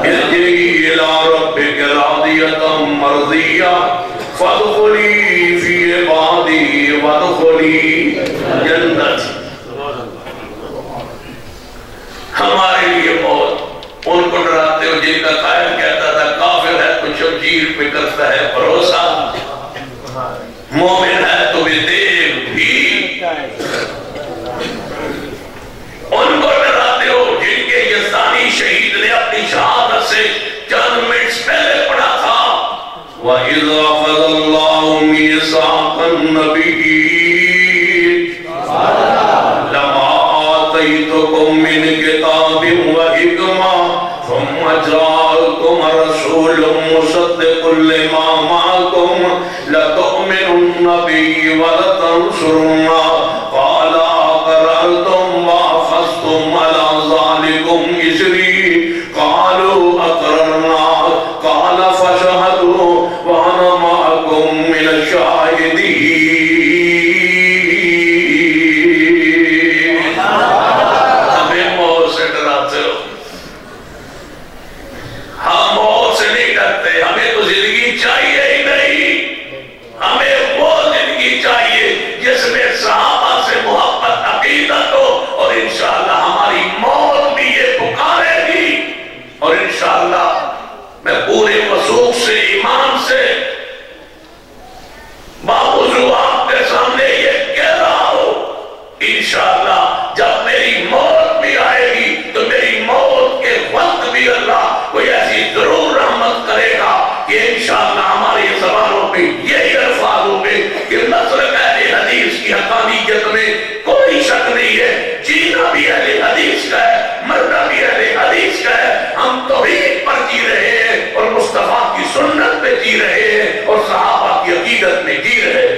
ارجعی الی ربک راضیۃ مرضیہ فادخلی فی عبادی وادخلی جنتی۔ ہمارے لیے موت، ان کو ڈراتے ہو جن کا قائل کہتا تھا کافر ہے تو شمشیر پہ کرتا ہے بھروسہ، مومن ہے تو بھی دیکھ بھی۔ ان کو ڈراتے ہو جن کے یزدانی شہید نے اپنی شہادت سے چند منٹس پہلے پڑھا تھا وَإِذَا أَخَذَ اللَّهُ مِيثَاقَ النَّبِيِّينَ لَمَا آتَيْتُكُم مِّن كِتَابٍ وَحِكْمَةٍ ثُمَّ جَاءَكُمْ رَسُولٌ مُصَدِّقٌ لِّمَا مَعَكُمْ لتؤمنن بی ولتنصرنہ قال اقررتم واخذتم علی ذلکم اصری قالوا اقررنا قال فاشهدوا وانا معكم من الشاهدين. ہمیں موت سے ڈراتے ہو، ہم موت سے نہیں ڈرتے، ہمیں تو زندگی چاہیے ہی نہیں، ہمیں وہ زندگی چاہیے جس میں صحابہ سے محبت عقیدت ہو، اور انشاءاللہ ہماری موت بھی یہ پکارے گی، اور انشاءاللہ میں پورے وثوق سے ایمان سے باوضو آپ کے سامنے یہ کہہ رہا ہوں، انشاءاللہ جب میری موت بھی آئے گی تو میری موت کے وقت بھی اللہ کوئی ایسی ضرور رحمت کرے گا کہ انشاءاللہ ہماری زبانوں پہ یہی الفاظ ہوں گے کہ مسلک اہل حدیث کی حقانیت میں کوئی شک نہیں ہے، جینا بھی اہل حدیث کا ہے، مرنا بھی اہل حدیث کا ہے، ہم توحید پر جی رہے ہیں اور مصطفیٰ کی سنت پہ جی رہے ہیں اور صحابہ کی عقیدت میں جی رہے ہیں.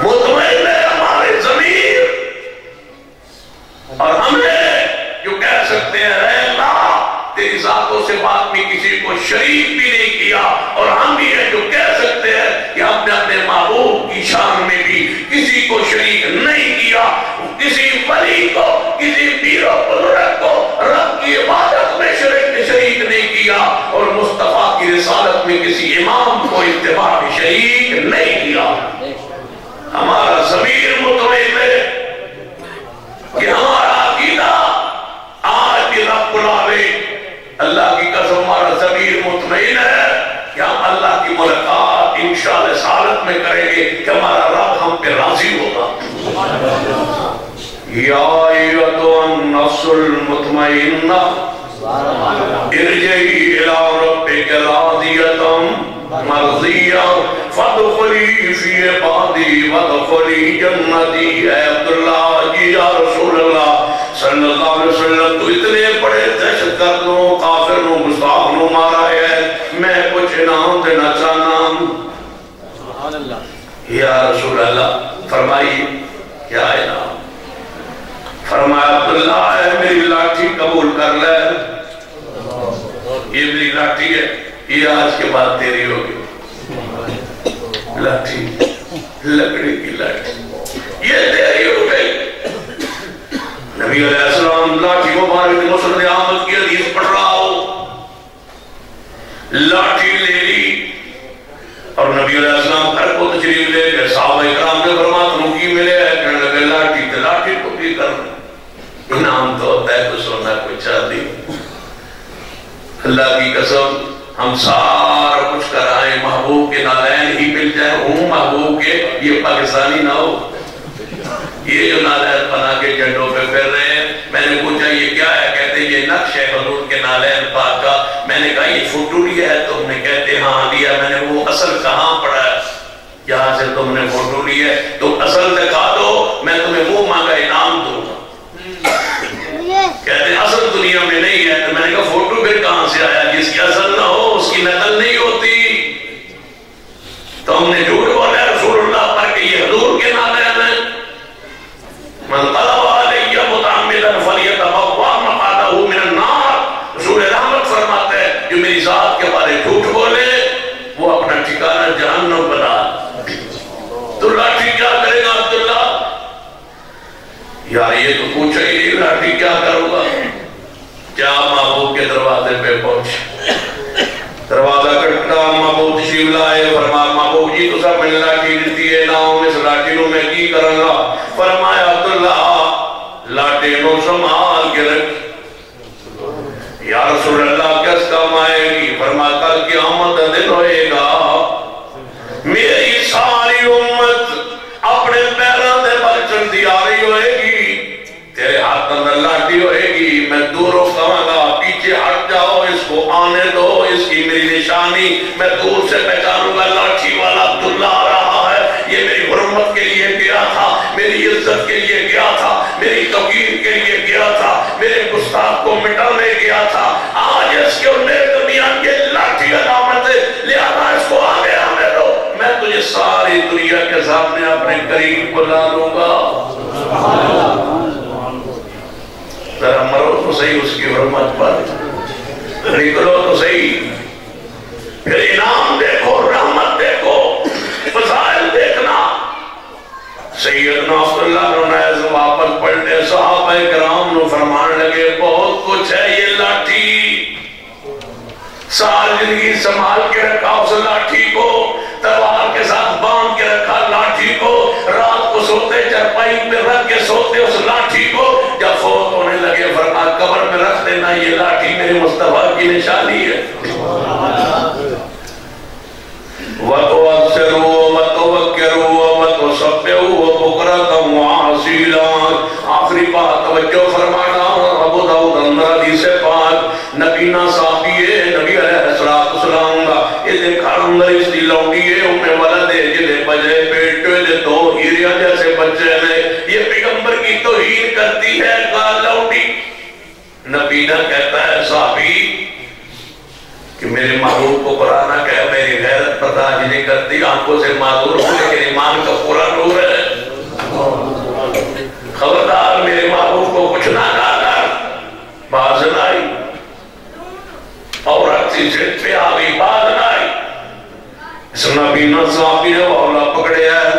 مطمئن ہے ہمارے ضمیر، اور ہم نے جو کہہ سکتے ہیں اے اللہ تیری ذاتوں سے بات میں کسی کو شریک بھی نہیں کیا، اور ہم بھی ہیں جو کہہ سکتے ہیں کہ ہم نے اپنے محبوب کی شان میں بھی کسی کو شریک نہیں کیا، کسی ولی کو، کسی پیر و بزرگ کو رب کی عبادت میں شریک نہیں کیا، اور مصطفیٰ کی رسالت میں کسی امام کو اتباع میں شریک نہیں کیا. ہمارا ضمیر مطمئن ہے کہ ہمارا عقیدہ آج بھی رب العالمین اللہ کی قسم ہمارا ضمیر مطمئن ہے کہ ہم اللہ کی ملاقات انشاءاللہ اس حالت میں کریں گے کہ ہمارا رب ہم پہ راضی ہوگا. یا ایتھا النفس المطمئنہ ارجعی الی ربک راضیۃ مرضیہ فادخلی فی عبادی وادخلی جنتی. اے عبداللہ جی یا رسول اللہ صلی اللہ علیہ وسلم تو اتنے بڑے دہشت گردوں کافروں گستاخوں مارا ہے، میں کچھ انعام دینا چاہنا ہوں. یا رسول اللہ فرمائیے کیا انعام؟ فرمایا عبداللہ اے میری لاٹھی قبول کر لے، یہ میری لاٹھی ہے، یہ آج کے بعد تیری ہوگی. لاٹھی، لکڑی کی لاٹھی یہ تیری ہو گئی. نبی علیہ السلام لاٹھی مبارک مسند احمد کی حدیث پڑھ رہا ہو، لاٹھی لے لی اور نبی علیہ السلام گھر کو تشریف لے گئے. صحابہ اکرام نے فرمایا تم کی ملے ہے؟ کہنے لگے لاٹھی تو لاٹھی کو بھی کرنا، انعام تو ہوتا ہے کوئی سونا کوئی چاندی. اللہ کی قسم ہم سارا کچھ کر آئے، محبوب کے نالین ہی مل جائے، ہوں محبوب کے، یہ پاکستانی نہ ہو، یہ جو نالین بنا کے جھنڈوں پہ پھر رہے ہیں. میں نے پوچھا یہ کیا ہے؟ کہتے یہ نقش ہے حضور کے نالین پاک کا. میں نے کہا یہ فوٹو لیا ہے تم نے؟ کہتے ہاں لیا. میں نے وہ اصل کہاں پڑا ہے جہاں سے تم نے فوٹو لی ہے؟ تو اصل دکھا دو، میں تمہیں وہ مانگا انعام دوں گا. کہتے ہیں اصل دنیا میں نہیں ہے. تو میں نے کہا فوٹو پھر کہاں سے آیا؟ جس کی اصل نہ ہو اس کی نقل نہیں ہوتی. تو ہم نے جھوٹ بولا رسول اللہ پر کہ یہ حضور کے نالین ہیں. من طلب علیہ متعمدا فلیتبوأ مقعدہ من النار. رسول رحمت فرماتے ہیں جو میری ذات کے بارے جھوٹ بولے وہ اپنا ٹھکانہ جہنم بنا. تو لاٹھی کیا کرے گا عبداللہ؟ یار یہ تو پوچھا ہی نہیں، لاٹھی کیا کروں گا؟ کیا محبوب کے دروازے پہ پہنچے، دروازہ کٹنا، محبوب تشریف لائے. فرمایا محبوب جی تو سب میں لاٹھی دیتی ہے، ناؤں اس لاٹھی نو میں کی کروں گا؟ فرمایا عبداللہ لاٹھی نو سنبھال کے رکھ. یا رسول اللہ کس کام آئے گی؟ فرمایا کل قیامت کا دن ہوئے گا، میری ساری امت اپنے پیروں سے بل چلتی آ رہی ہوئے گی، تیرے ہاتھ اندر لاٹھی ہوئے گی. میں دوروں کہوں گا پیچھے ہٹ جاؤ، اس کو آنے دو، اس کی میری نشانی میں دور سے پہچانوں گا لاٹھی والا عبداللہ آ رہا ہے. یہ میری حرمت کے لیے گیا تھا، میری عزت کے لیے گیا تھا، میری توقیر کے لیے گیا تھا، میرے گستاخ کو مٹانے گیا تھا. آج اس کے میرے درمیان یہ لاٹھی علامت ہے لہذا اس کو آگے آنے دو، میں تجھے ساری دنیا کے سامنے اپنے قریب بلا لوں گا۔ ذرا مرو تو صحیح اس کی حرمت پر، نکلو تو صحیح، پھر انعام دیکھو، رحمت دیکھو، فضائل دیکھنا۔ سیدنا عبداللہ بن عیاض واپس پلٹے، صحابہ کرام نو فرمان لگے بہت کچھ ہے، یہ لاٹھی سال زندگی سنبھال کے رکھا، اس لاٹھی کو تلوار کے ساتھ باندھ کے رکھا، لاٹھی کو رات کو سوتے چرپائی پہ رکھ کے سوتے اس لاٹھی کو، جب فوت ہونے لگے فرمایا قبر میں رکھ دینا، یہ لاٹھی میرے مصطفیٰ کی نشانی ہے۔ وَتُوَسِّرُوا وَتُوَكِّرُوا وَتُسَبِّحُوا بُكْرَةً وَأَصِيلًا۔ آخری بات توجہ فرمانا، ابو داؤد اندر حدیث پاک نبی نا صحابی ہے، نبی علیہ السلام کا یہ دیکھا اندر اس دی لونڈی ہے، امیں ولد ہے جلے بجے بیٹھے دے دو ہیریاں جیسے بچے نے، یہ پیغمبر کی توہین کرتی ہے لونڈی۔ نبی نا کہتا ہے صحابی کہ میرے محبوب کو قرآن نہ کہے، میری غیرت برداشت نہیں کرتی، آنکھوں سے معذور ہوں لیکن ایمان کا پورا نور ہے، خبردار میرے محبوب کو کچھ نہ کہا کر۔ باز نہ آئی، عورت سی سٹ پہ آگئی، باز نہ آئی۔ اس نبی نہ صحابی نے اولا پکڑے ہے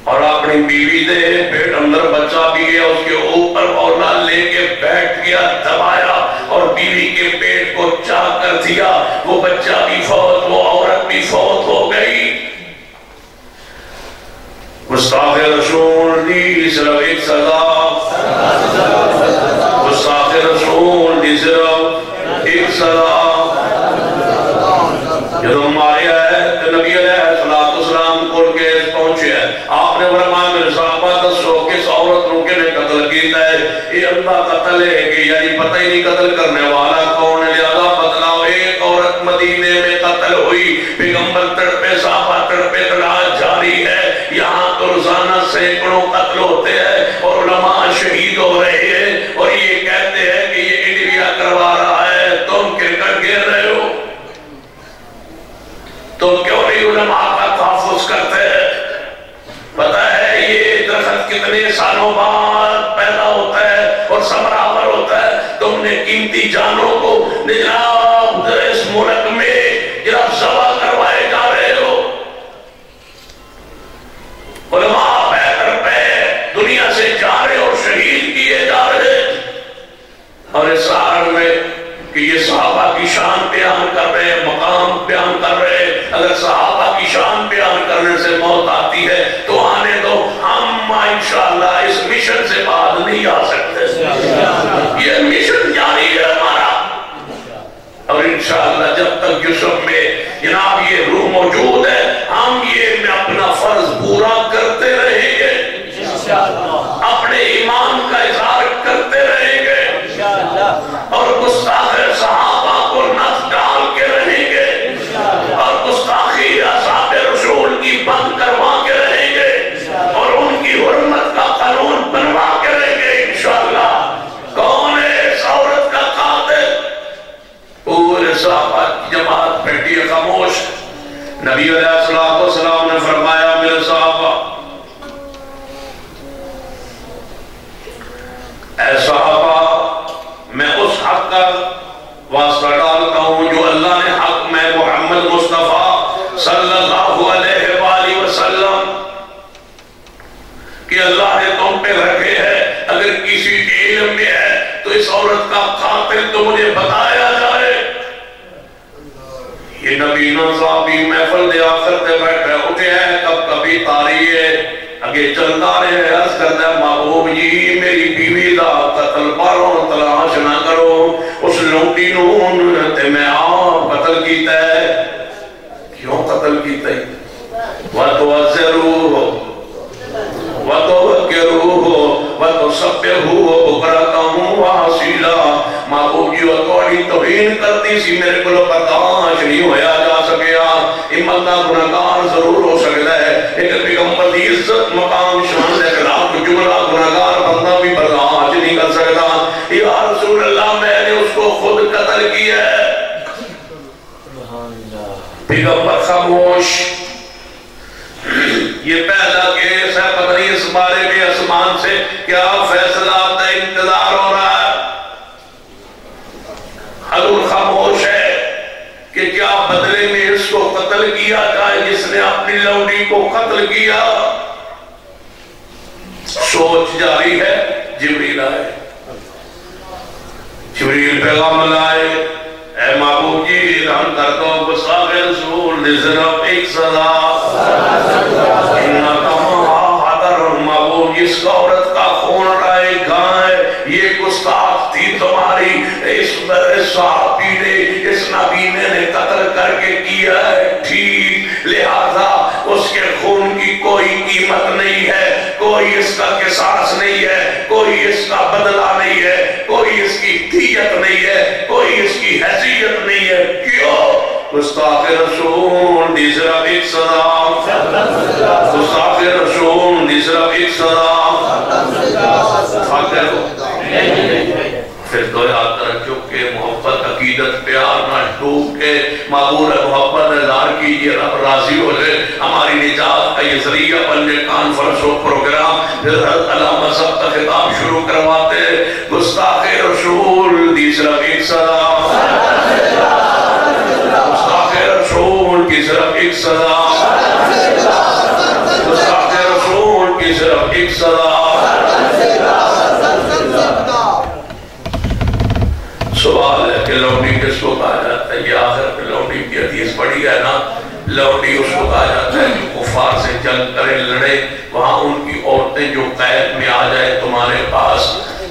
اور اپنی بیوی دے پیٹ اندر بچہ بھی گیا، اس کے اوپر اولا لے کے بیٹھ گیا، دبایا اور بیوی کے پیٹ کو چاک کر دیا، وہ بچہ بھی فوت، وہ عورت بھی فوت ہو گئی۔ گستاخ رسول دی صرف ایک سزا، گستاخ رسول دی صرف ایک سزا۔ جب ماریا ہے تو نبی علیہ السلام کو کیس پہنچے ہیں، آپ نے فرمایا میرے صحابہ دسو کس عورت روکے نے قتل کیتا ہے، یہ اللہ قتل ہے کہ یعنی پتہ ہی نہیں قتل کرنے والا کون ہے، لہذا بتلاؤ۔ ایک عورت مدینے میں قتل ہوئی، پیغمبر تڑپے، صحابہ تڑپے، تلاش جاری ہے، یہاں تو روزانہ سینکڑوں قتل ہوتے ہیں اور علماء شہید ہو رہے ہیں، اور یہ کہتے ہیں کہ یہ انڈیا کروا رہا ہے، تم کرکٹ کھیل رہے ہو، تو کیوں نہیں علماء کا تحفظ کرتے ہیں؟ پتہ ہے یہ درخت کتنے سالوں بعد پیدا ہوتا ہے اور ثمرآور ہوتا ہے، تم نے قیمتی جانوں کو نجات اس ملک میں جناب ذبح کروائے جا رہے ہو۔ علماء بہتر پہ دنیا سے جا رہے اور شہید کیے جا رہے، اور اس حال میں کہ یہ صحابہ کی شان بیان کر رہے، مقام بیان کر رہے، اگر صحابہ کی شان بیان کرنے سے موت آتی ہے تو آنے دو، ہم انشاءاللہ اس مشن سے بعد نہیں آ سکتے، یہ مشن جاری ہے ہمارا، اور انشاءاللہ جب تک یوسف میں جناب یہ روح موجود ہے ہم یہ میں اپنا فرض پورا کرتے رہیں گے، اپنے ایمان کا اظہار کرتے رہیں گے، اور گستاخ صحابہ کو نفس ڈال کے رہیں گے، اور گستاخی اصحاب رسول کی بند کروا کے رہیں گے، اور ان کی حرمت کا قانون بنوا کے رہیں گے انشاءاللہ۔ کون ہے اس عورت کا قاتل؟ پورے صحابہ کی جماعت بیٹھی ہے خاموش۔ نبی علیہ السلام نے فرمایا میرے صحابہ، اے صحابہ میں اس حق کا واسطہ ڈالتا ہوں جو اللہ نے حق میں محمد مصطفیٰ صلی اللہ علیہ وآلہ وسلم کہ اللہ نے تم پہ رکھے ہے، اگر کسی علم میں ہے تو اس عورت کا قاتل تو مجھے بتایا جائے۔ یہ نبی صحابی محفل دے آخر دے بیٹھے اٹھے ہیں، کب کبھی تاری ہے اگے چلتا رہے، عرض کرتا ہے محبوب جی میری بیوی دا قتل پاروں تلاش نہ کرو، اس لونڈی نون تے میں آپ قتل کیتا ہے۔ کیوں قتل کیتا ہے؟ وَتُوَزِّرُوهُ وَتُوَكِّرُوهُ وَتُسَبِّحُوهُ بُكْرَةً وَأَصِيلًا۔ محبوب جی وہ توڑی توہین کرتی سی، میرے کو برداشت نہیں ہویا جا سکیا، امتنا گناہگار ضرور ہو سکتا ہے لیکن پیغمبر دی عزت مقام شان دے خلاف جملہ گناہگار بندہ بھی برداشت نہیں کر سکتا۔ یا رسول اللہ میں نے اس کو خود قتل کیا ہے۔ پیغمبر خاموش. یہ پہلا کیس ہے، پتہ نہیں اس بارے میں آسمان سے کیا فیصلہ آتا ہے، انتظار ہو رہا ہے. حضور خاموش ہے کہ کیا بدلے میں اس کو قتل کیا جائے جس نے اپنی لونڈی کو قتل کیا. سوچ جاری ہے. جبریل آئے، جبریل پیغام لائے، اے محبوب جی اعلان کر دو گستاخ رسول نے صرف ایک سزا. محبوب جس عورت کا خون رائے گاں ہے، یہ گستاخ تھی تمہاری، اس صحابی نے، اس نبی نے قتل کر کے کیا ہے. ٹھیک، لہذا اس کے خون کی کوئی قیمت نہیں ہے، کوئی اس کا قصاص نہیں ہے، کوئی اس کا بدلہ نہیں ہے، کوئی اس کی دیت نہیں ہے، کوئی اس کی حیثیت نہیں ہے. کیوں؟ گستاخ رسول دی صرف ایک سزا، گستاخ رسول دی صرف ایک سزا. پھر تو یاد رکھو کہ محبت عقیدت پیار نہ ڈوب کے معمول محبت اظہار کیجئے، رب راضی ہو جائے. ہماری نجات کا یہ ذریعہ بننے کانفرنس و پروگرام پھر علامہ سب کا خطاب شروع کرواتے. گستاخ رسول دی صرف ایک سزا، گستاخ رسول کی صرف ایک سزا، گستاخ رسول کی صرف ایک سزا. سوال ہے کہ لونڈی کس کو کہا جاتا ہے؟ یہ آخر پہ لونڈی کی حدیث پڑھی ہے نا. لونڈی اس کو کہا جاتا ہے جو کفار سے جنگ کرے، لڑے، وہاں ان کی عورتیں جو قید میں آ جائے تمہارے پاس،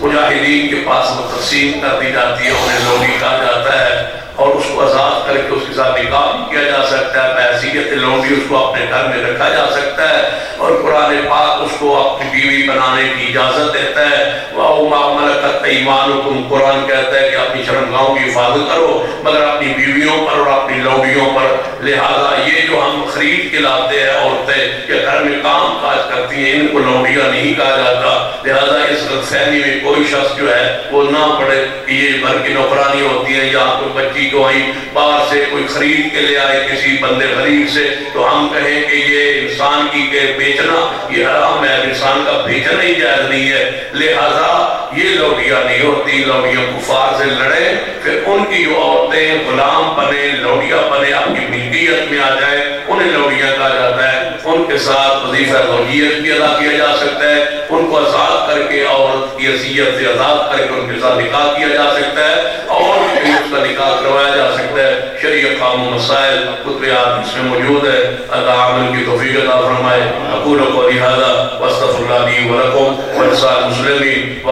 مجاہدین کے پاس وہ تقسیم کر دی جاتی ہے، انہیں لونڈی کہا جاتا ہے. اور اس کو آزاد کر کے اس کے ساتھ نکاح بھی کیا جا سکتا ہے. بحیثیت لونڈی اس کو اپنے گھر میں رکھا جا سکتا ہے. اور قرآن پاک اس کو اپنی بیوی بنانے کی اجازت دیتا ہے. وَأَوْ مَا مَلَكَتْ أَيْمَانُكُمْ، قرآن کہتا ہے کہ اپنی شرمگاہوں کی حفاظت کرو مگر اپنی بیویوں پر اور اپنی لونڈیوں پر. لہذا یہ جو ہم خرید کے لاتے ہیں عورتیں کہ گھر میں کام کاج کرتی ہیں، ان کو لونڈیاں نہیں کہا جاتا. لہذا اس غلط فہمی میں کوئی شخص جو ہے وہ نہ پڑے کہ یہ گھر کی نوکرانی ہوتی ہے یا کوئی بچی جو آئی باہر سے کوئی خرید کے لے آئے کسی بندے غریب سے، تو ہم کہیں کہ یہ انسان کی کہ بیچنا یہ حرام ہے، انسان کا بیچنا ہی جائز نہیں ہے. لہذا یہ لونڈیاں نہیں ہوتی. لونڈیاں کفار سے لڑے، پھر ان کی جو عورتیں غلام بنے، لونڈیاں بنے، اپنی ملکیت میں آ جائے، انہیں لونڈیاں کہا جاتا ہے. ان کے ساتھ وظیفہ زوجیت بھی ادا کیا جا سکتا ہے. ان کو آزاد کر کے عورت کی حیثیت سے آزاد کر کے ان کے ساتھ نکاح کیا جا سکتا ہے اور اس کا نکاح کروایا جا سکتا ہے. شریعت قانون مسائل کتبیات اس میں موجود ہے. اللہ عمل کی توفیق عطا فرمائے. اقول قولی ھذا واستغفر اللہ لی ولکم ولسائر المسلمین.